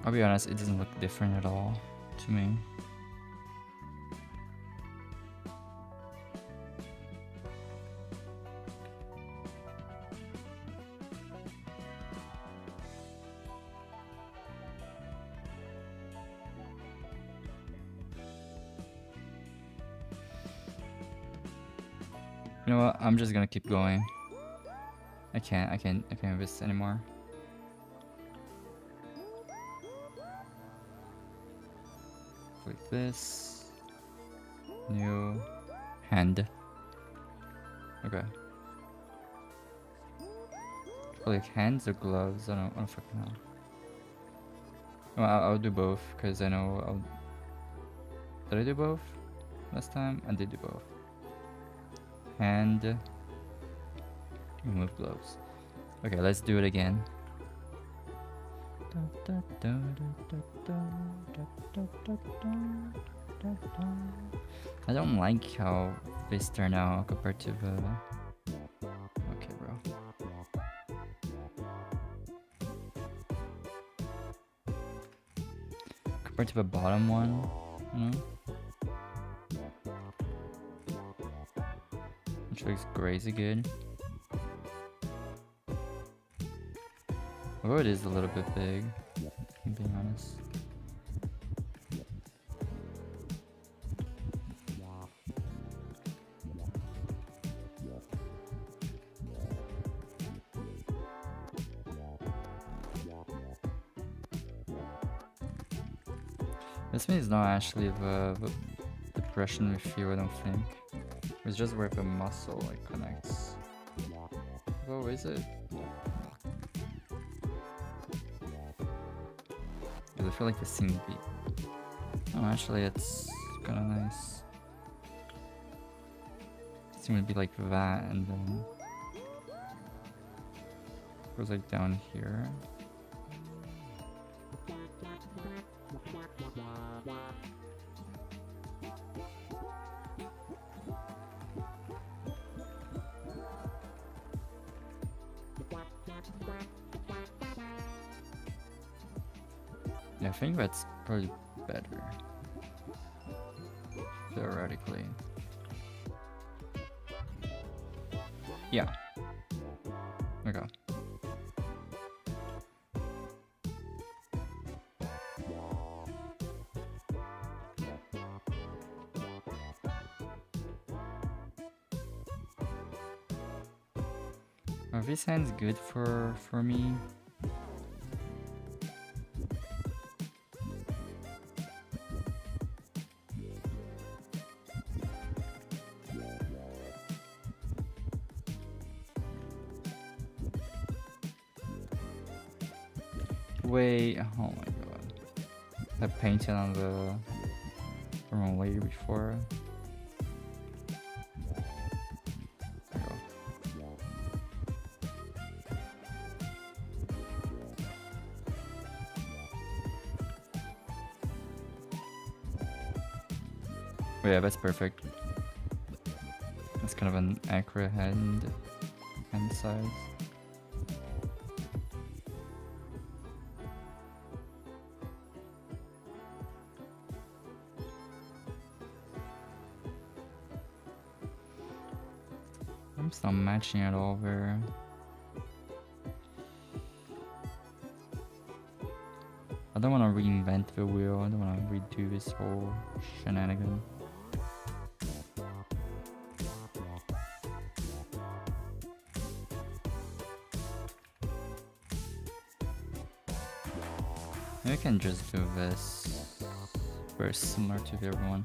I'll be honest, it doesn't look different at all to me. You know what? I'm just gonna keep going. I can't do this anymore. Like this. New hand. Okay. Like hands or gloves? I don't fucking know. Well, I'll do both because I know Did I do both last time? I did do both. Hand. Remove gloves. Okay, let's do it again. I don't like how this turned out compared to the... Okay, bro. Compared to the bottom one, you know? Which looks crazy good. Oh, it is a little bit big, I'm being honest. This one is not actually the depression we feel, I don't think. It's just where the muscle like connects. Oh, is it? I feel like the scene beat. Oh, actually, it's kind of nice. It seems to be like that, and then goes like down here. Yeah, I think that's probably better. Theoretically. Yeah. Okay. Are these hands good for me? Wait, oh my god. I painted on the wrong layer before. There we go. Oh yeah, that's perfect. That's kind of an accurate hand size. I'm still matching it over. I don't want to reinvent the wheel. I don't want to redo this whole shenanigan. Maybe I can just do this. Very similar to the other one.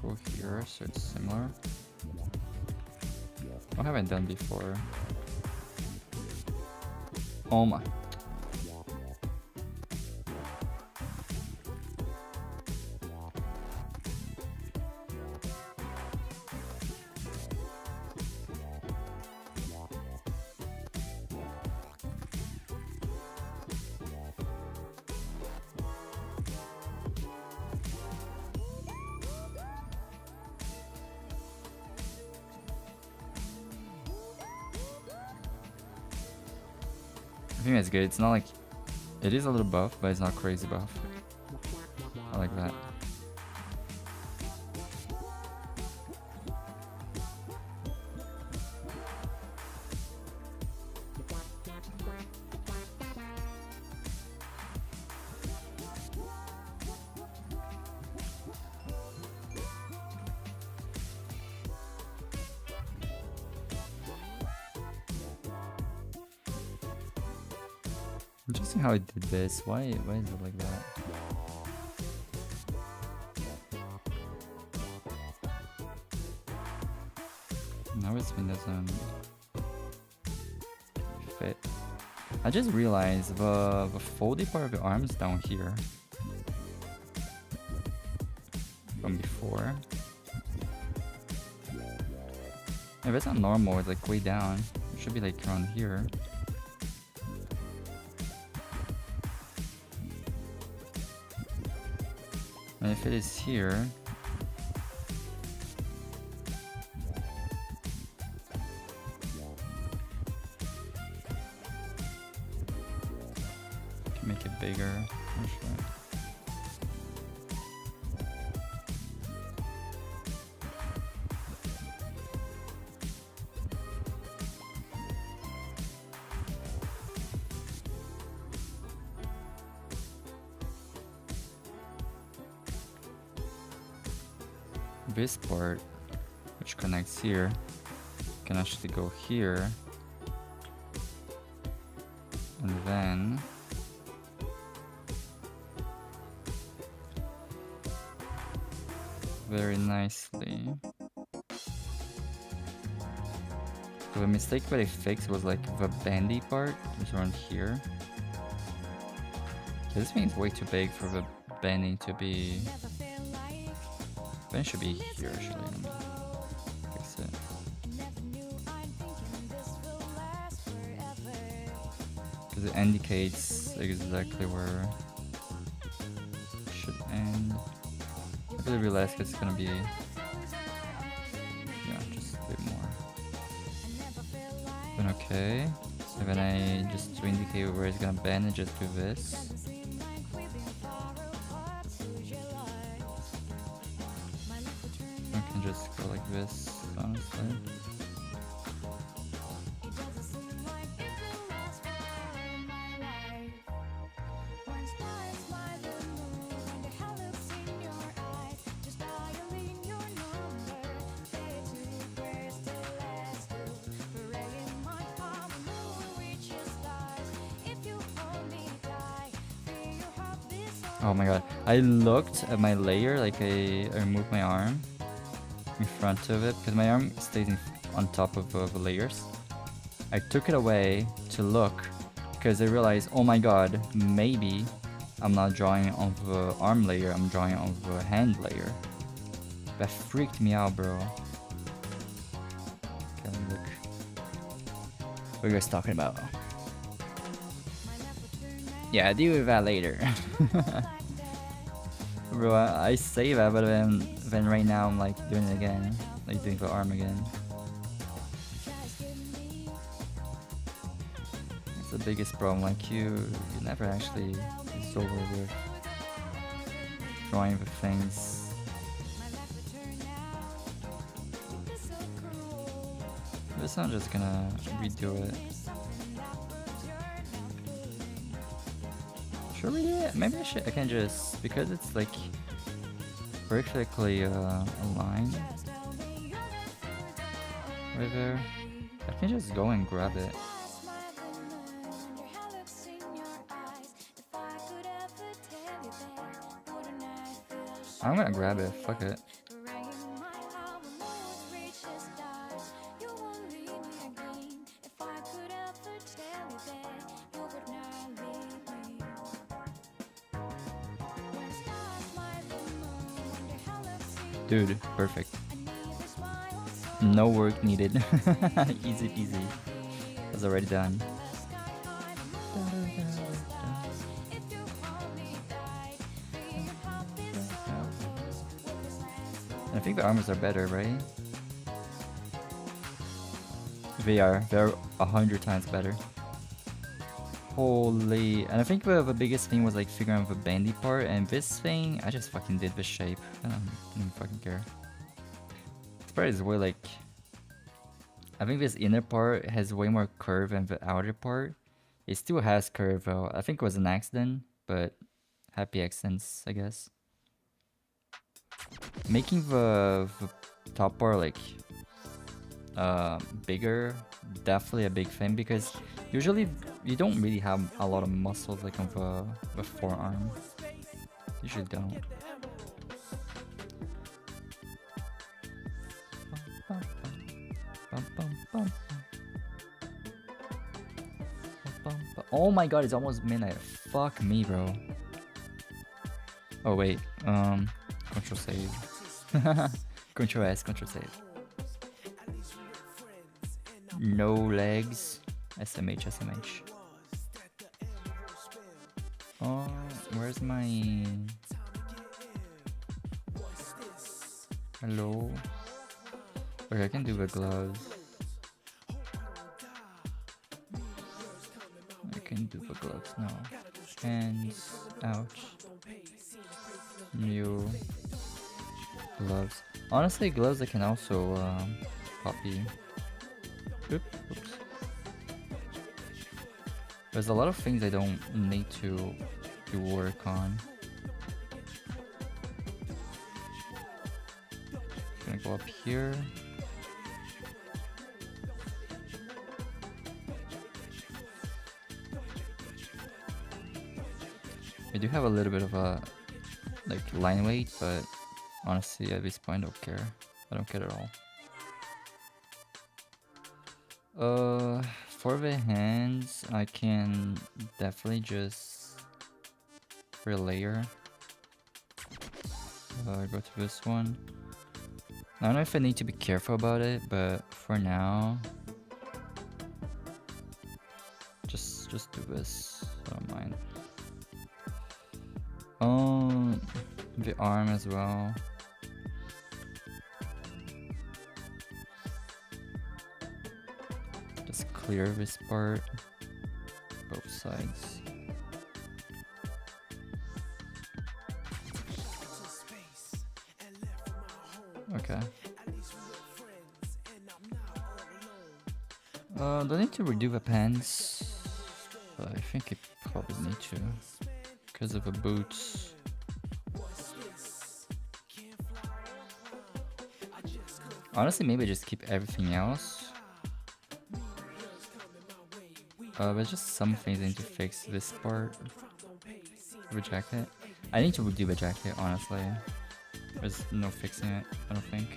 Go here, so it's similar. What have I done before? Oh my. I think that's good. It's not like... It is a little buff, but it's not crazy buff. I like that. Interesting how I did this. Why is it like that? Now this one doesn't fit. I just realized the foldy part of the arm is down here from before. Yeah, that's not normal. It's like way down. It should be like around here. And if it is here, can make it bigger. Actually. This part, which connects here, can actually go here, and then very nicely. So the mistake that I fixed was like the bandy part, which is around here. This thing is way too big for the bending to be. It should be here actually. Let me fix it. Because it indicates exactly where it should end. I really realized it's gonna be, yeah, just a bit more. Then okay. And then I just to indicate where it's gonna bend, I just do this. Just go like this, honestly. Oh my god. I looked at my layer, like I removed my arm in front of it because my arm stays on top of the layers. I took it away to look because I realized, oh my god, maybe I'm not drawing on the arm layer, I'm drawing on the hand layer. That freaked me out, bro. Okay, let me look. What are you guys talking about? Yeah, I'll deal with that later. Bro, I say that, but then right now I'm like doing it again. Like doing the arm again. It's the biggest problem, like you never actually is over with drawing the things. This I'm just gonna redo it. Should we do it? Maybe I can just, because it's like perfectly aligned right there. I can just go and grab it. I'm gonna grab it, fuck it. Dude, perfect. No work needed. Easy peasy. It's already done. I think the armors are better, right? They are. They're 100 times better. Holy. And I think the biggest thing was like figuring out the bandy part, and this thing, I just fucking did the shape. I don't even fucking care. This part is way like... I think this inner part has way more curve than the outer part. It still has curve though. I think it was an accident, but happy accidents, I guess. Making the top part like bigger, definitely a big thing, because usually you don't really have a lot of muscles like on the forearm. Usually don't. Oh my god, it's almost midnight. Fuck me, bro. Oh wait, Control save. Control S, Control save. No legs. SMH, SMH. Oh, where's my... Hello? Okay, I can do the gloves. I can do the gloves now. Hands. Ouch. New gloves. Honestly, gloves I can also copy. Oops. There's a lot of things I don't need to work on. Gonna go up here. I do have a little bit of a like line weight, but honestly at this point I don't care. I don't care at all. For the hands I can definitely just relayer. Go to this one. I don't know if I need to be careful about it, but for now just do this. I don't mind. The arm as well. Just clear this part, both sides. Okay. Don't need to redo the pants, but I think I probably need to because of the boots. Honestly, maybe just keep everything else. There's just some things I need to fix. This part of the jacket. I need to redo the jacket, honestly. There's no fixing it, I don't think.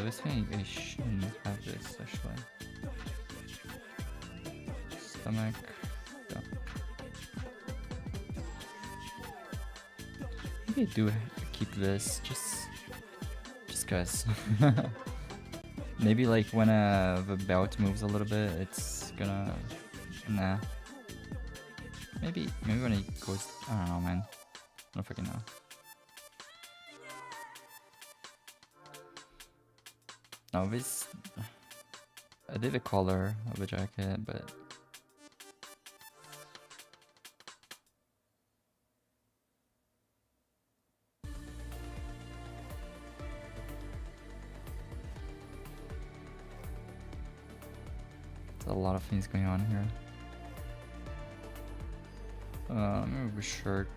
This thing, I shouldn't have this, actually. Stomach. Yeah. Maybe I do keep this, just cause. Maybe like when the belt moves a little bit, it's gonna... Nah. Maybe when it goes... I don't know, man. I don't fucking know. No, this... I did the color of the jacket, but... There's a lot of things going on here. Let me move the shirt.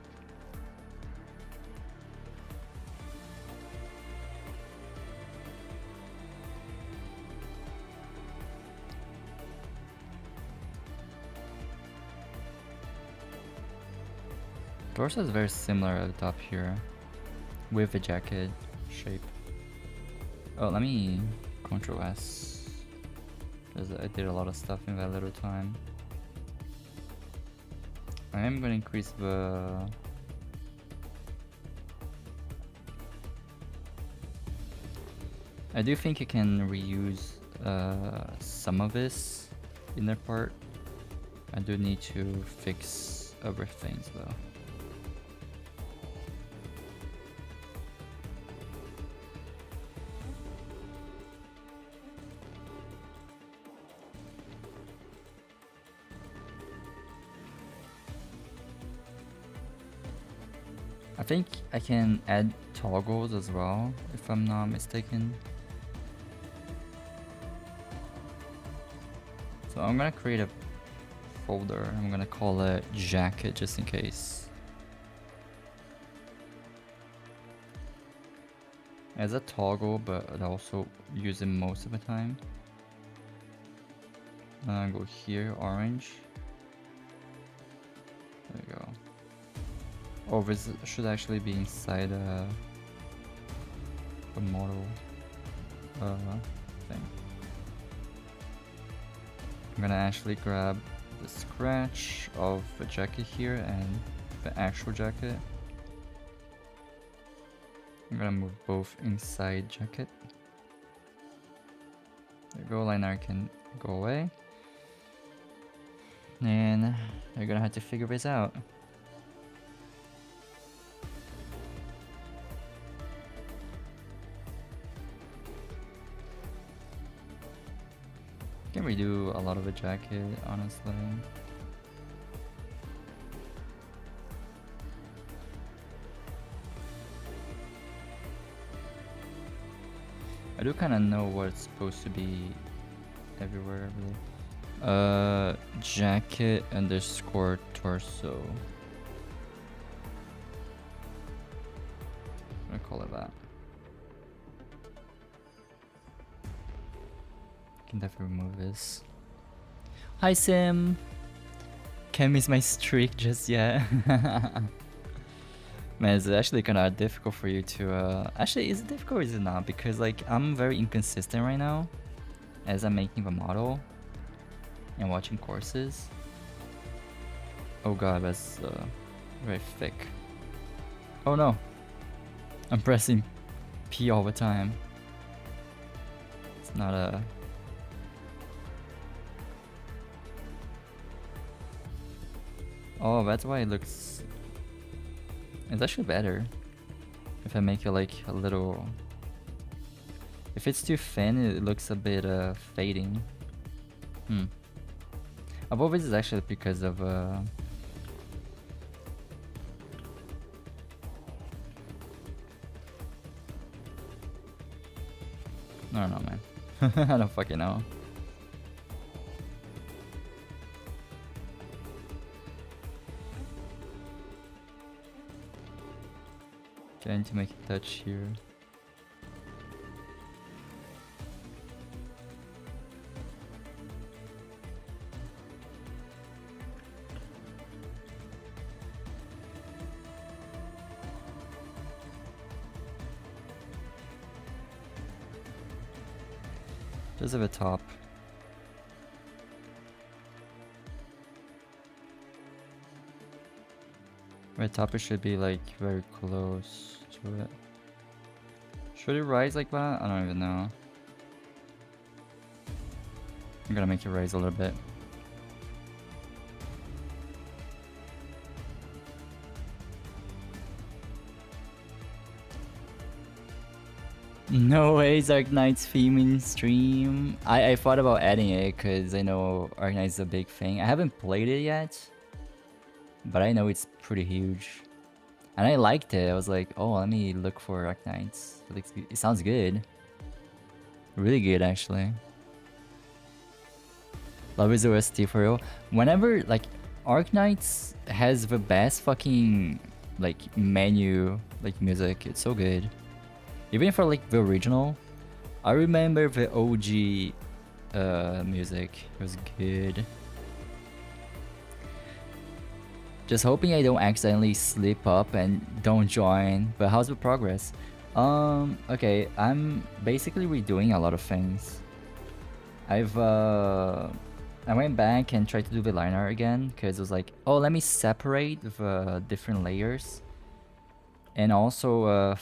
Torso is very similar at the top here, with the jacket shape. Oh, let me Ctrl S, because I did a lot of stuff in that little time. I am going to increase the... I do think you can reuse some of this inner part. I do need to fix other things though. I think I can add toggles as well, if I'm not mistaken. So I'm gonna create a folder. I'm gonna call it jacket just in case. As a toggle, but I also use it most of the time. Go here, orange. There we go. Oh, this should actually be inside the model thing. I'm gonna actually grab the scratch of the jacket here and the actual jacket. I'm gonna move both inside jacket. There you go, liner can go away. And you're gonna have to figure this out. Can redo a lot of the jacket, honestly. I do kind of know what's supposed to be everywhere, really. Jacket underscore torso. I'm gonna call it that. Can definitely remove this. Hi Sim! Can't miss my streak just yet. Man, it's actually kind of difficult for you to actually, is it difficult or is it not? Because like I'm very inconsistent right now as I'm making the model and watching courses. Oh god, that's very thick. Oh no! I'm pressing P all the time. It's not a... Oh, that's why it looks... It's actually better if I make it like a little... If it's too thin, it looks a bit fading. Above this is actually because of... I don't know, man. I don't fucking know. Okay, I need to make a touch here. Just at the top. Right top, it should be like very close to it. Should it rise like that? I don't even know. I'm gonna make it rise a little bit. No way, Dark Knight's theme stream. I thought about adding it because I know Dark Knight's a big thing. I haven't played it yet, but I know it's pretty huge. And I liked it. I was like, oh, let me look for Dark Knights. It sounds good. Really good, actually. Love is OST for real. Whenever, like, Arknights has the best fucking, like, menu, like, music. It's so good. Even for, like, the original. I remember the OG music. It was good. Just hoping I don't accidentally slip up and don't join. But how's the progress? Okay, I'm basically redoing a lot of things. I went back and tried to do the line art again because it was like, oh, let me separate the different layers and also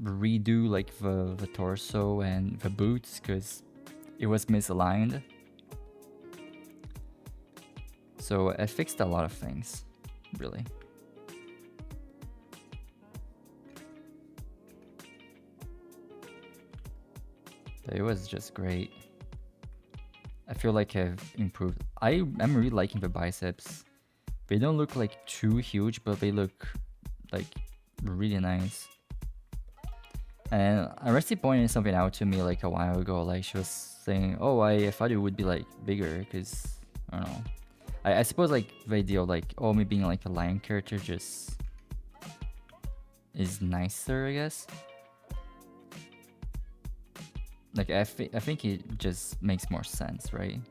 redo like the torso and the boots because it was misaligned. So I fixed a lot of things, really. But it was just great. I feel like I've improved. I am really liking the biceps. They don't look like too huge, but they look like really nice. And Arresty pointed something out to me like a while ago. Like she was saying, "Oh, I thought it would be like bigger, cause I don't know." I suppose like the idea of like, oh, me being like a lion character just is nicer, I guess. Like I think it just makes more sense, right?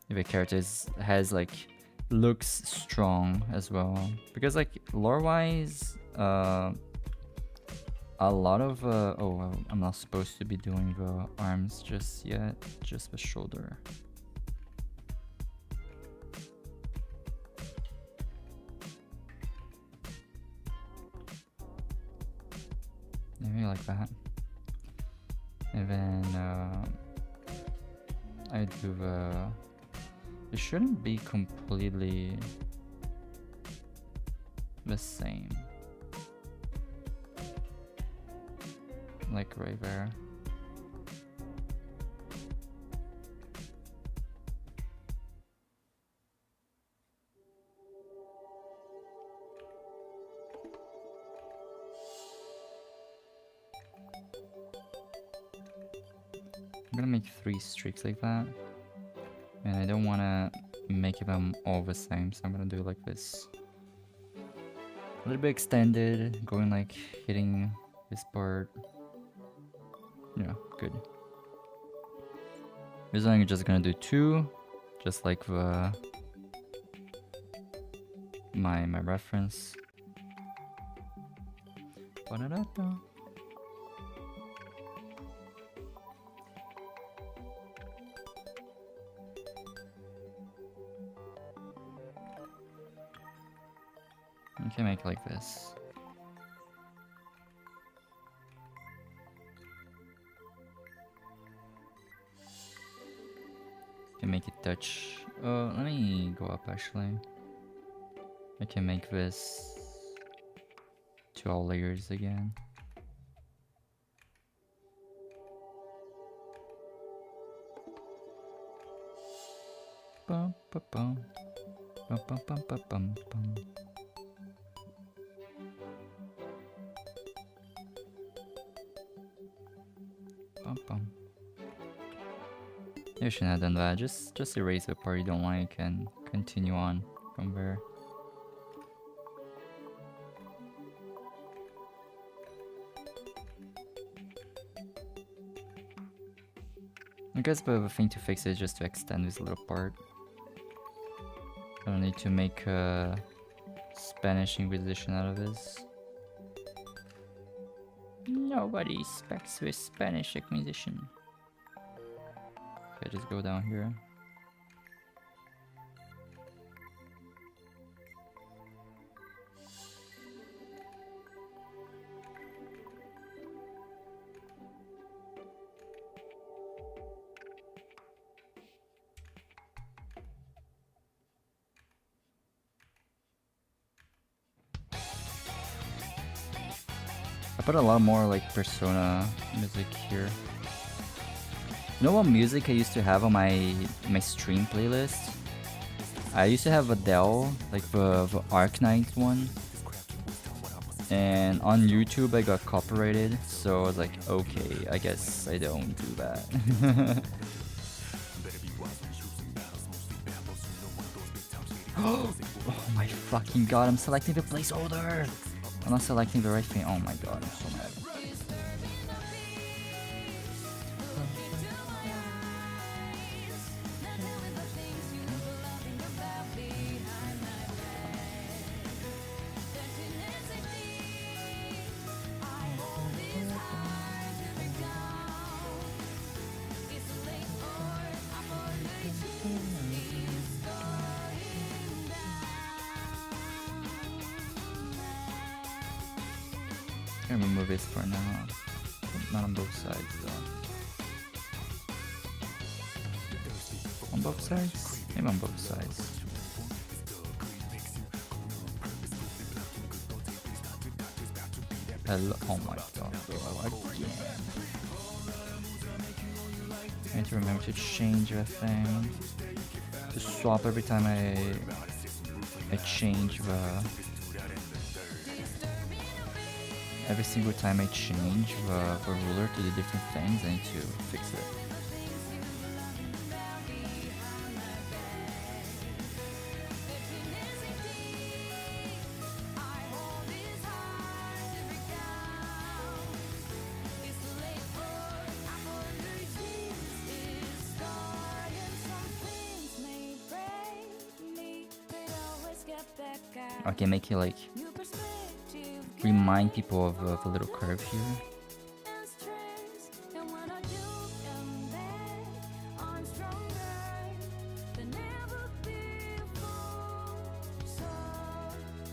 If a character has like looks strong as well, because like lore wise, a lot of oh well, I'm not supposed to be doing the arms just yet, just the shoulder. Maybe like that. And then I do the... It shouldn't be completely the same. Like right there. I'm gonna make 3 streaks like that. And I don't wanna make them all the same, so I'm gonna do it like this. A little bit extended, going like hitting this part. Yeah, good. This one I'm just gonna do 2, just like the my reference. Ba-da-da-da. You can make it like this. You can make it touch. Oh, let me go up actually. I can make this to all layers again. Bum, bum, bum. Bum, bum, bum, bum, bum, bum. Bum, bum. You shouldn't have done that. Just erase the part you don't like and continue on from there. I guess the thing to fix is just to extend this little part. I don't need to make a Spanish Inquisition out of this. No. Nobody speaks with Spanish acquisition. Okay, just go down here. I put a lot more like Persona music here. You know what music I used to have on my stream playlist? I used to have Adele, like the Arc Knight one. And on YouTube I got copyrighted, so I was like, okay, I guess I don't do that. Oh my fucking god, I'm selecting the placeholder! I'm not selecting the right thing. Oh my god, I'm so mad. I'm gonna remove this for now. Not on both sides though. On both sides? Maybe on both sides. Hello. Oh my god, bro, again. I need to remember to change a thing. To swap every time I change the... Every single time I change the ruler to the different things, I need to fix it. Okay, make it like remind people of a little curve here.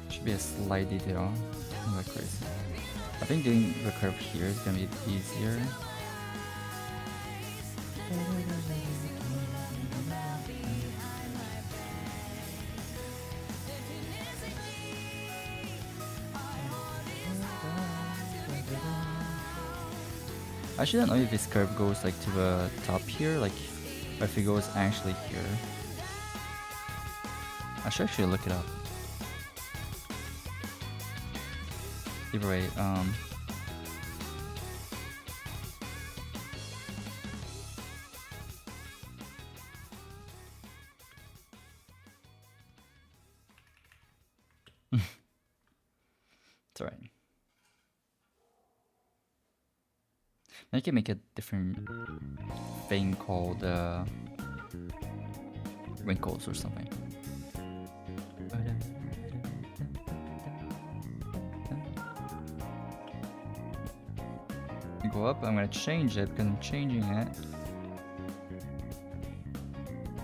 Should be a slight detail. Not that crazy. I think doing the curve here is gonna be easier. I actually don't know if this curve goes like to the top here, like, or if it goes actually here. I should actually look it up. Either way, it's alright. I can make a different thing called wrinkles or something. Go up, I'm gonna change it because I'm changing it.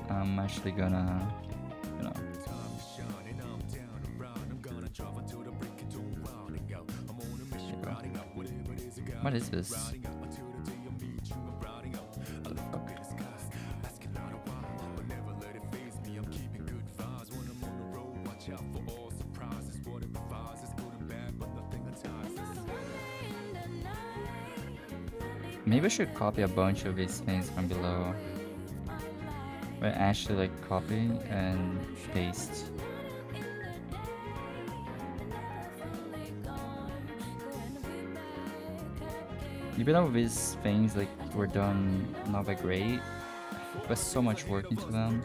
I'm actually gonna, you know. What is this? Maybe I should copy a bunch of these things from below. But actually like copy and paste. Even though these things like were done not that great, but so much work into them.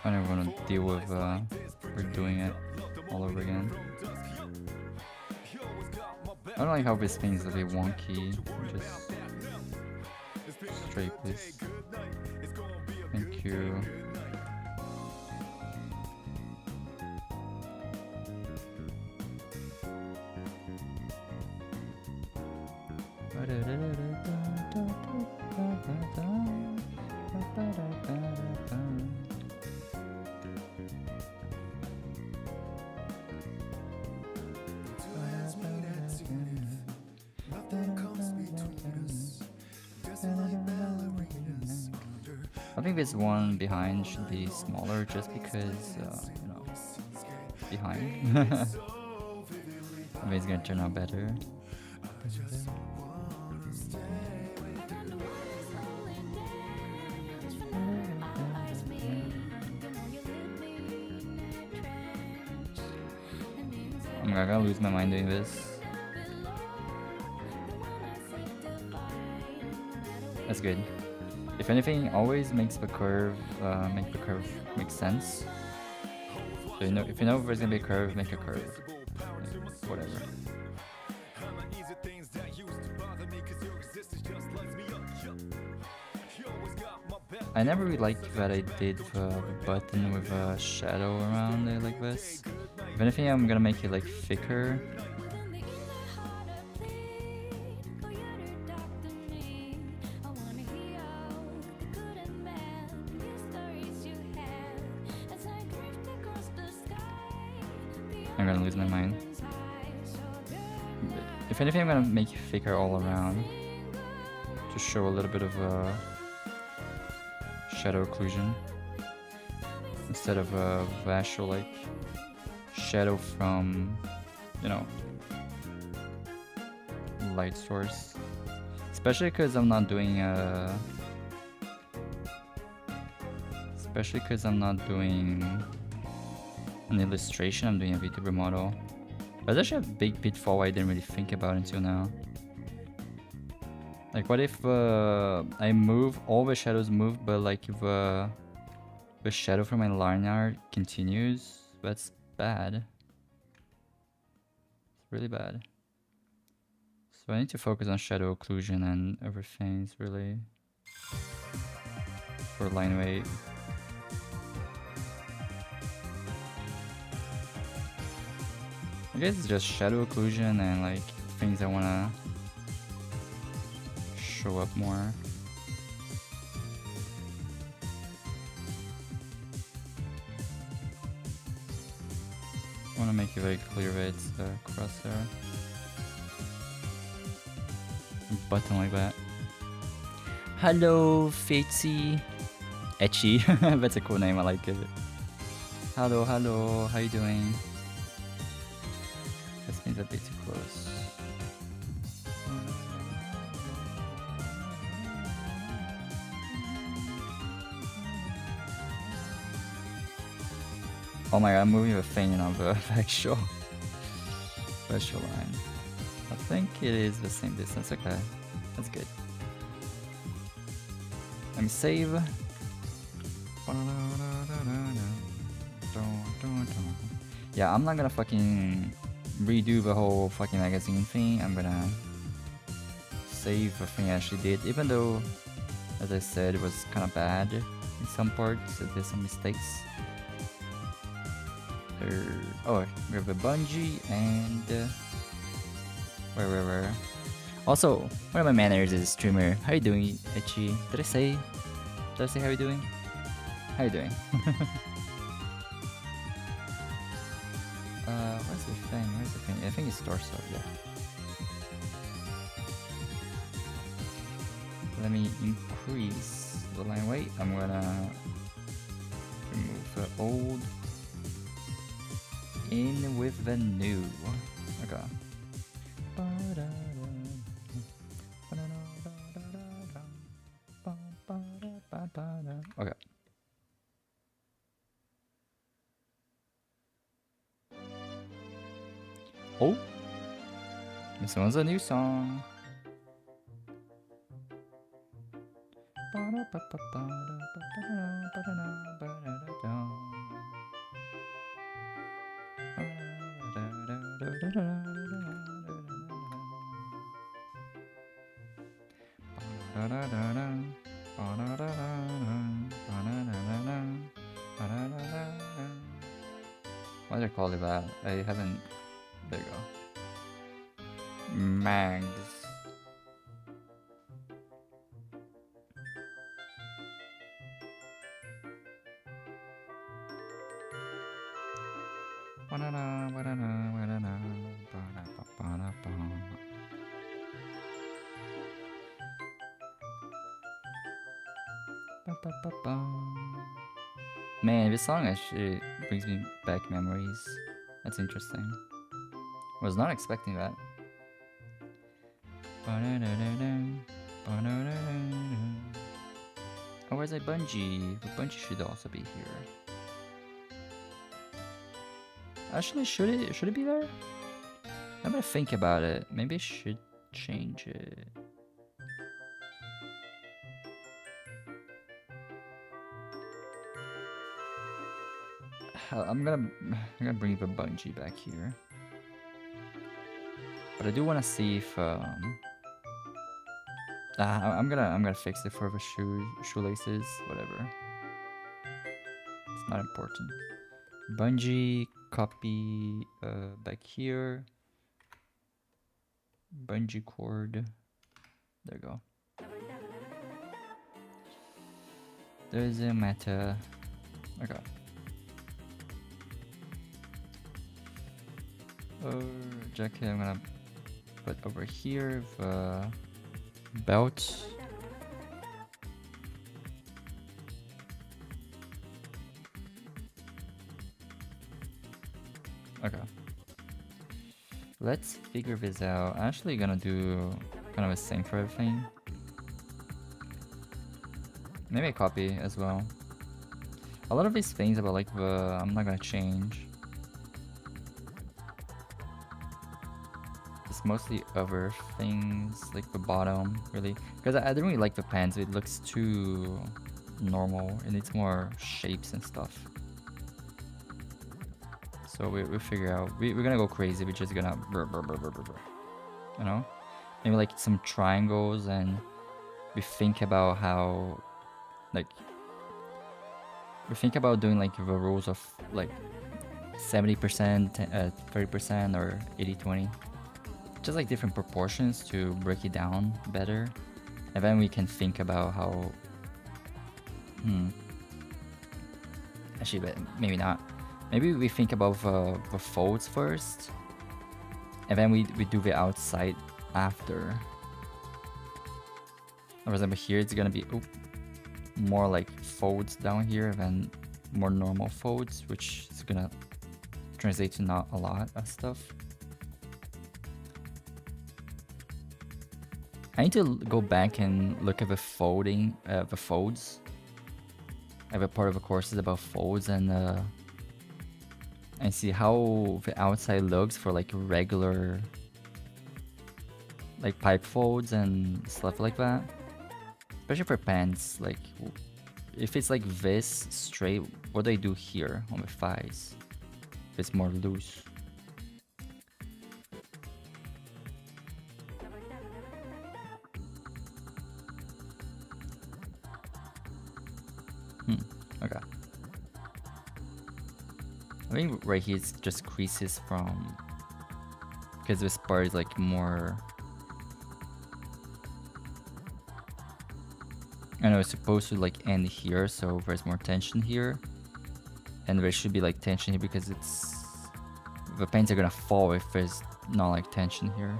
I don't want to deal with redoing it all over again. I don't like how this thing is a bit wonky. Just straight, please. Thank you. I think this one behind should be smaller just because, you know, behind. I think it's gonna turn out better. I'm gonna lose my mind doing this. That's good. If anything, always makes the curve make sense. So you know, if you know there's gonna be a curve, make a curve. Like, whatever. I never really liked that I did the button with a shadow around it like this. If anything, I'm gonna make it like thicker. I'm gonna lose my mind. If anything, I'm gonna make it thicker all around to show a little bit of shadow occlusion instead of a actual like shadow from, you know, light source. Especially because I'm not doing an illustration, I'm doing a VTuber model. That's actually a big pitfall I didn't really think about until now. Like, what if I move, all the shadows move, but like if the shadow from my line art continues? That's bad. It's really bad. So I need to focus on shadow occlusion and everything is really for line weight. I guess it's just shadow occlusion and like things I wanna show up more. I wanna make it very clear that it's the crosshair. A button like that. Hello, Fatesy. Etchy. That's a cool name, I like it. Hello, hello, how you doing? This means a bit too close. Oh my god, I'm moving the thing on the actual line. I think it is the same distance. Okay, that's good. Let me save. Yeah, I'm not gonna fucking redo the whole fucking magazine thing. I'm gonna save the thing I actually did, even though, as I said, it was kind of bad in some parts. It did some mistakes. Oh, we have a bungee and where? Also, one of my manners is a streamer. How you doing, Etchy? Did I say how you doing? How you doing? Where's the thing? I think it's torso, yeah. Let me increase the line weight. I'm gonna remove the old in with the new. Okay. Okay. Oh, this one's a new song. Why did I call it that? I haven't. There you go. Mags. Man, this song actually brings me back memories. That's interesting. Was not expecting that. Oh, where's a Bungie? The Bungie should also be here. Actually, should it be there? I'm gonna think about it. Maybe I should change it. I'm gonna bring the Bungie back here. But I do want to see if I'm gonna fix it for the shoelaces, whatever. It's not important. Bungie copy back here. Bungee cord. There you go. Doesn't matter. Okay. Jacket I'm gonna put over here. The belt. Okay. Let's figure this out. I'm actually gonna do kind of the same for everything. Maybe a copy as well. A lot of these things about like the I'm not gonna change. It's mostly other things like the bottom really, because I don't really like the pants. It looks too normal. It needs more shapes and stuff. So we figure out. We're gonna go crazy. We're just gonna you know, maybe like some triangles, and we think about how like we think about doing like the rules of like 70%, 30%, or 80-20. Just like different proportions to break it down better, and then we can think about how. Actually, but maybe not. Maybe we think about the folds first, and then we do the outside after. For example, here it's gonna be more like folds down here, and then more normal folds, which is gonna translate to not a lot of stuff. I need to go back and look at the folding, the folds. I have a part of the course is about folds, and see how the outside looks for like regular like pipe folds and stuff like that. Especially for pants, like if it's like this straight, what do I do here on the thighs? If it's more loose. Okay. I think right here it's just creases from, because this part is like more, I know it's supposed to like end here, so there's more tension here, and there should be like tension here because the pants are gonna fall if there's not like tension here.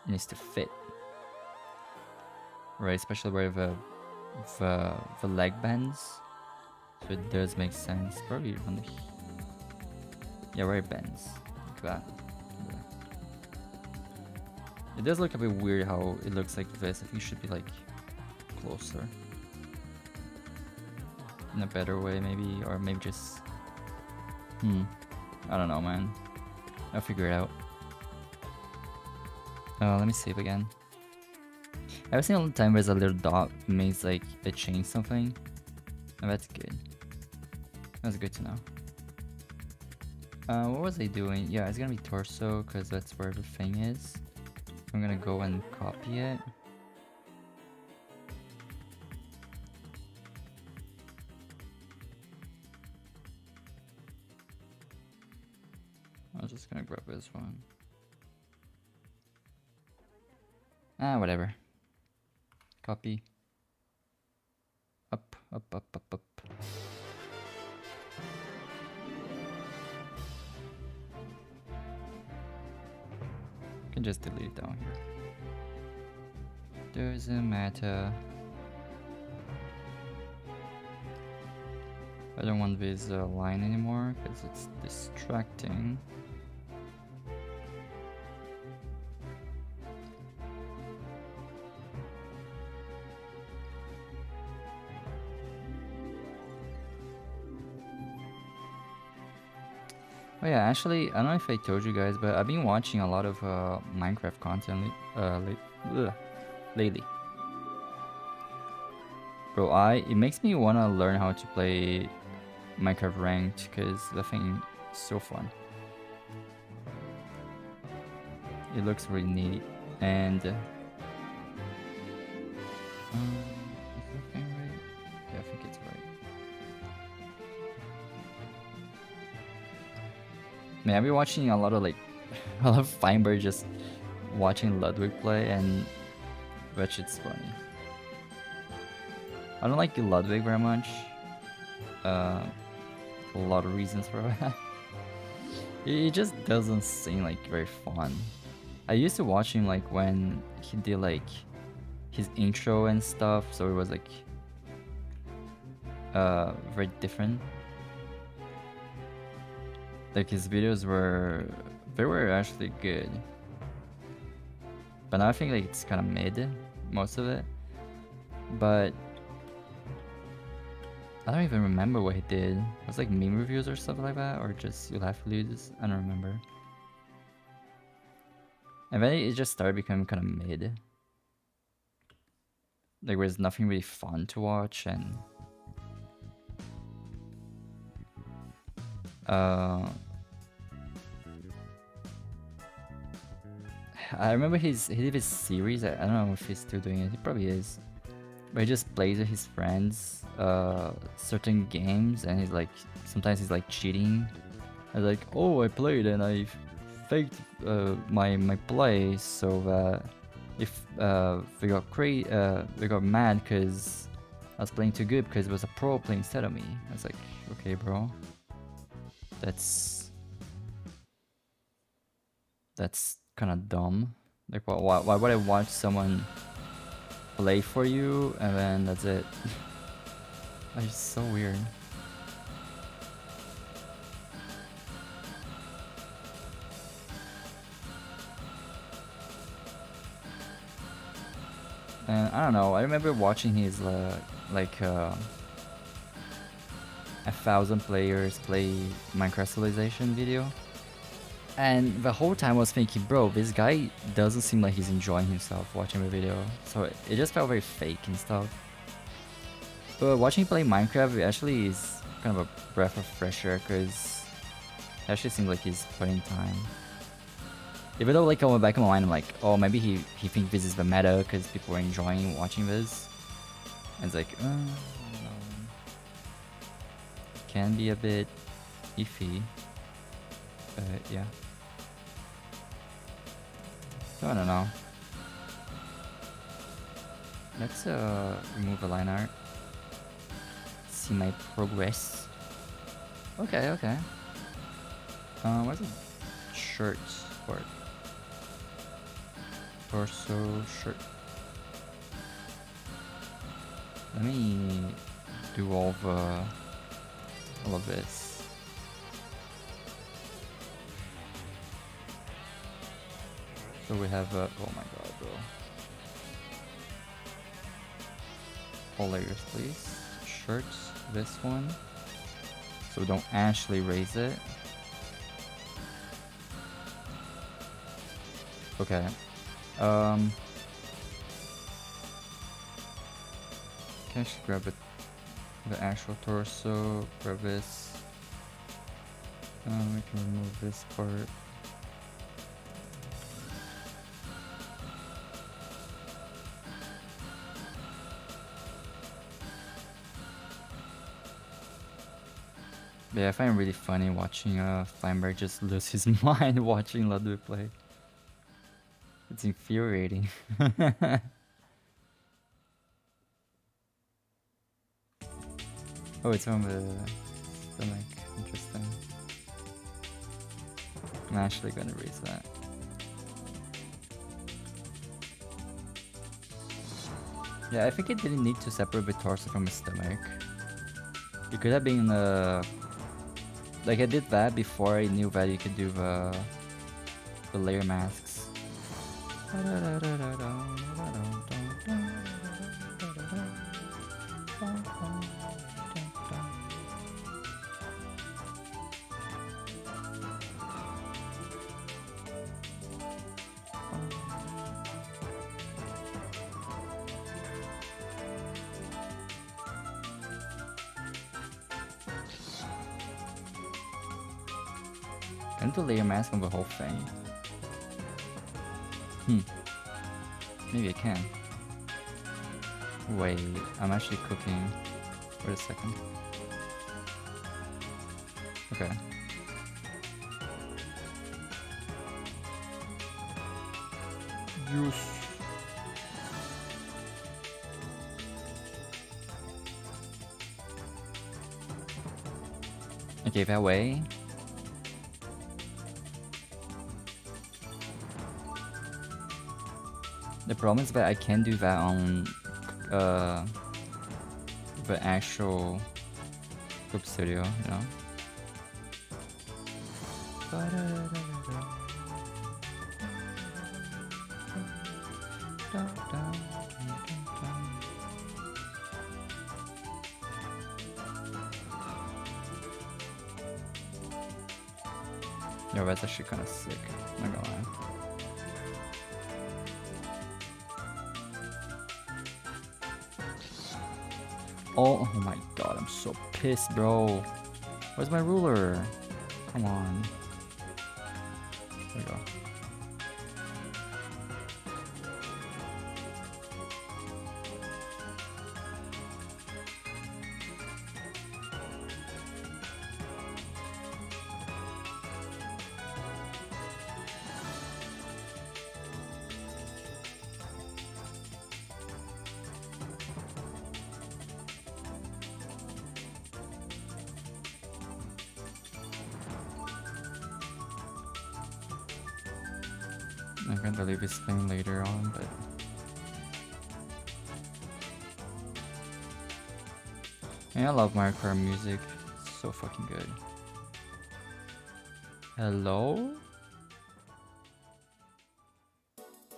It needs to fit, right? Especially where the leg bends, so it does make sense. Probably on the yeah, where it bends like that. It does look a bit weird how it looks like this. I think it should be like closer in a better way, maybe, or maybe just I don't know, man. I'll figure it out. Let me save again. I've seen all the time there's a little dot means like it changed something. Oh, that's good. That's good to know. What was I doing? Yeah, it's gonna be torso because that's where the thing is. I'm gonna go and copy it. I'm just gonna grab this one. Whatever. Copy. Up, up, up, up, up. You can just delete it down here. Doesn't matter. I don't want this line anymore because it's distracting. Oh yeah, actually, I don't know if I told you guys, but I've been watching a lot of Minecraft content lately. Bro, it makes me wanna learn how to play Minecraft ranked because the thing is so fun. It looks really neat, and is that thing right? Yeah, I think it's right. Man, I've been watching a lot of I love Feinberg just watching Ludwig play, and bet it's funny. I don't like Ludwig very much. A lot of reasons for that. It just doesn't seem like very fun. I used to watch him like when he did like his intro and stuff, so it was like very different. Like his videos were actually good. But now I think like it's kind of mid, most of it. But I don't even remember what he did. It was like meme reviews or stuff like that, or just You'll Have to Lose. I don't remember. And then it just started becoming kind of mid. Like there was nothing really fun to watch, and I remember he did his series. I don't know if he's still doing it. He probably is. But he just plays with his friends certain games, and he's like sometimes he's like cheating. And like, oh, I played and I faked my play so that if they got mad because I was playing too good because it was a pro playing instead of me. I was like, okay, bro, that's kind of dumb. Like, why would I watch someone play for you and then that's it? It's just so weird. And I don't know, I remember watching his 1,000 players play Minecraft Civilization video, and the whole time I was thinking, bro, this guy doesn't seem like he's enjoying himself watching the video, so it just felt very fake and stuff. But watching him play Minecraft actually is kind of a breath of fresh air, because it actually seems like he's putting time. Even though, like, on the back of my mind, I'm like, oh, maybe he thinks this is the meta because people are enjoying watching this. And it's like, no. Can be a bit iffy. But yeah. So I don't know. Let's remove the line art. See my progress. Okay. Where's the shirt part? Torso shirt. Let me do all of this. So we have oh my god, bro. All layers, please. Shirt, this one. So we don't actually raise it. Okay. Can I just grab it? The actual torso, grab this. We can remove this part. Yeah, I find it really funny watching Feinberg just lose his mind watching Ludwig play. It's infuriating. Oh, it's on the stomach. Interesting. I'm actually gonna raise that. Yeah, I think it didn't need to separate the torso from the stomach. It could have been like I did that before I knew that you could do the layer masks. Can I do layer mask on the whole thing? Maybe I can. Wait, I'm actually cooking. Wait a second. Okay. Juice. Okay, that way. The problem is that I can't do that on the actual Group Studio, you know? Yo, that's actually kind of sick, not gonna lie. Oh my god, I'm so pissed, bro. Where's my ruler? Come on. There we go. I'm gonna delete this thing later on, but yeah, I love Mario Kart music. It's so fucking good. Hello?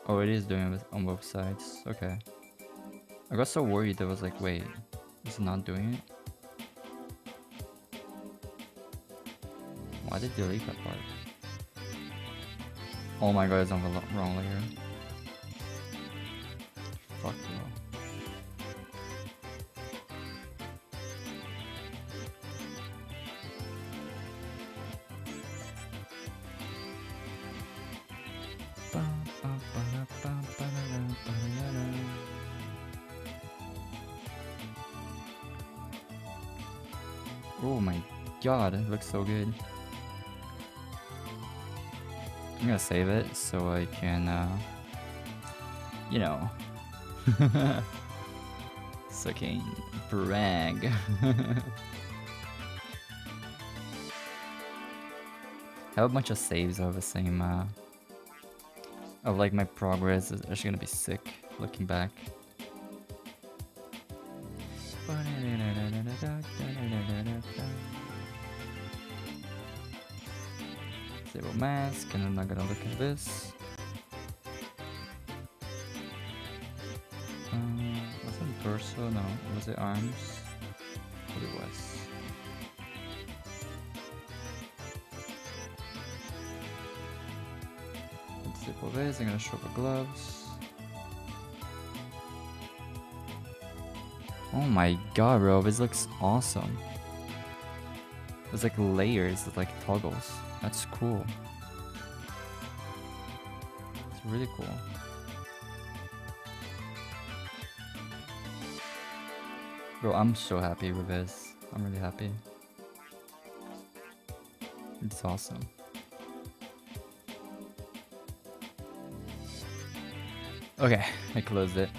Oh, it is doing it on both sides. Okay. I got so worried that I was like, wait, is it not doing it? Why did it delete that part? Oh my god, it's on the wrong layer. Fuck bro. Oh my god, it looks so good. I'm gonna save it so I can, you know, so I can brag. I have a bunch of saves of the same, of like my progress is actually gonna be sick looking back. Disable mask, and I'm not gonna look at this. Was it torso? No. Was it arms? What it was. Disable this, I'm gonna show the gloves. Oh my god, bro, this looks awesome. There's like layers with like toggles. That's cool. It's really cool. Bro, I'm so happy with this. I'm really happy. It's awesome. Okay, I closed it.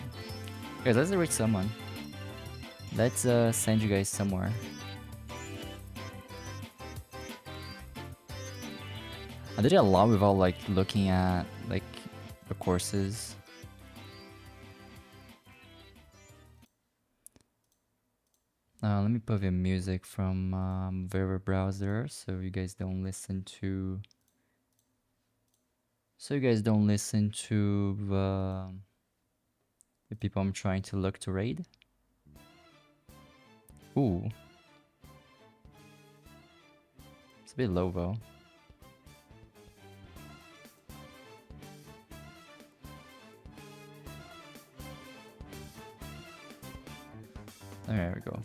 Guys, let's reach someone. Let's send you guys somewhere. I did it a lot without like looking at like the courses. Let me put the music from Viver browser so you guys don't listen to. So you guys don't listen to the people I'm trying to look to raid. Ooh. It's a bit low though. There we go.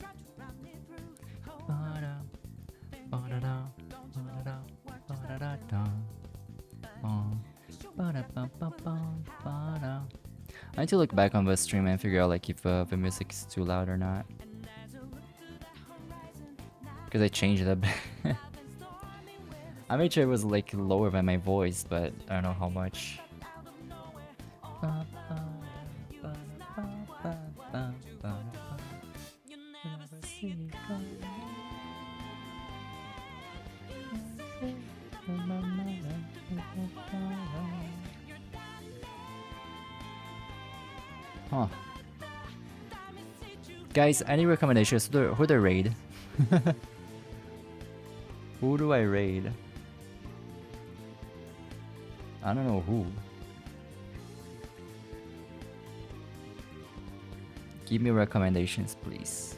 I need to look back on the stream and figure out like if the music is too loud or not. Because I changed it a bit. I made sure it was like lower than my voice, but I don't know how much. Huh. Guys, any recommendations? Who do I raid? Who do I raid? I don't know who. Give me recommendations, please.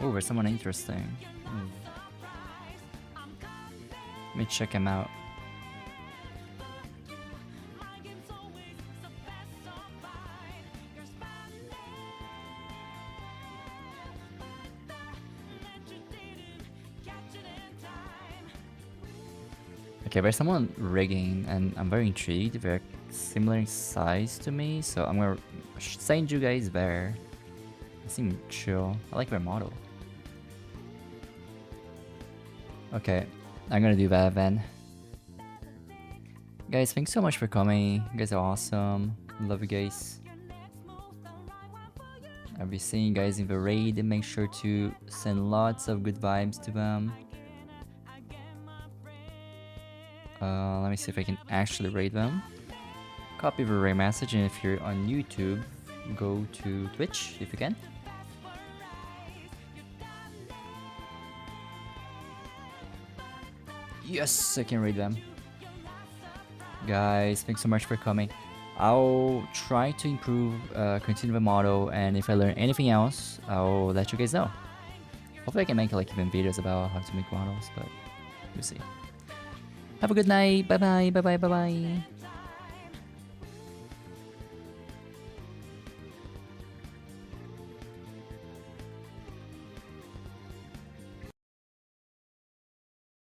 Oh, there's someone interesting. Let me check him out. Okay, there's someone rigging, and I'm very intrigued. They're similar in size to me, so I'm gonna send you guys there. They seem chill. I like their model. Okay, I'm gonna do that then. Guys, thanks so much for coming. You guys are awesome. Love you guys. I'll be seeing you guys in the raid. Make sure to send lots of good vibes to them. Let me see if I can actually raid them. Copy the raid message, and if you're on YouTube, go to Twitch if you can. Yes, I can raid them. Guys, thanks so much for coming. I'll try to improve, continue the model, and if I learn anything else, I'll let you guys know. Hopefully I can make like even videos about how to make models, but we'll see. Have a good night. Bye bye, bye bye, bye bye.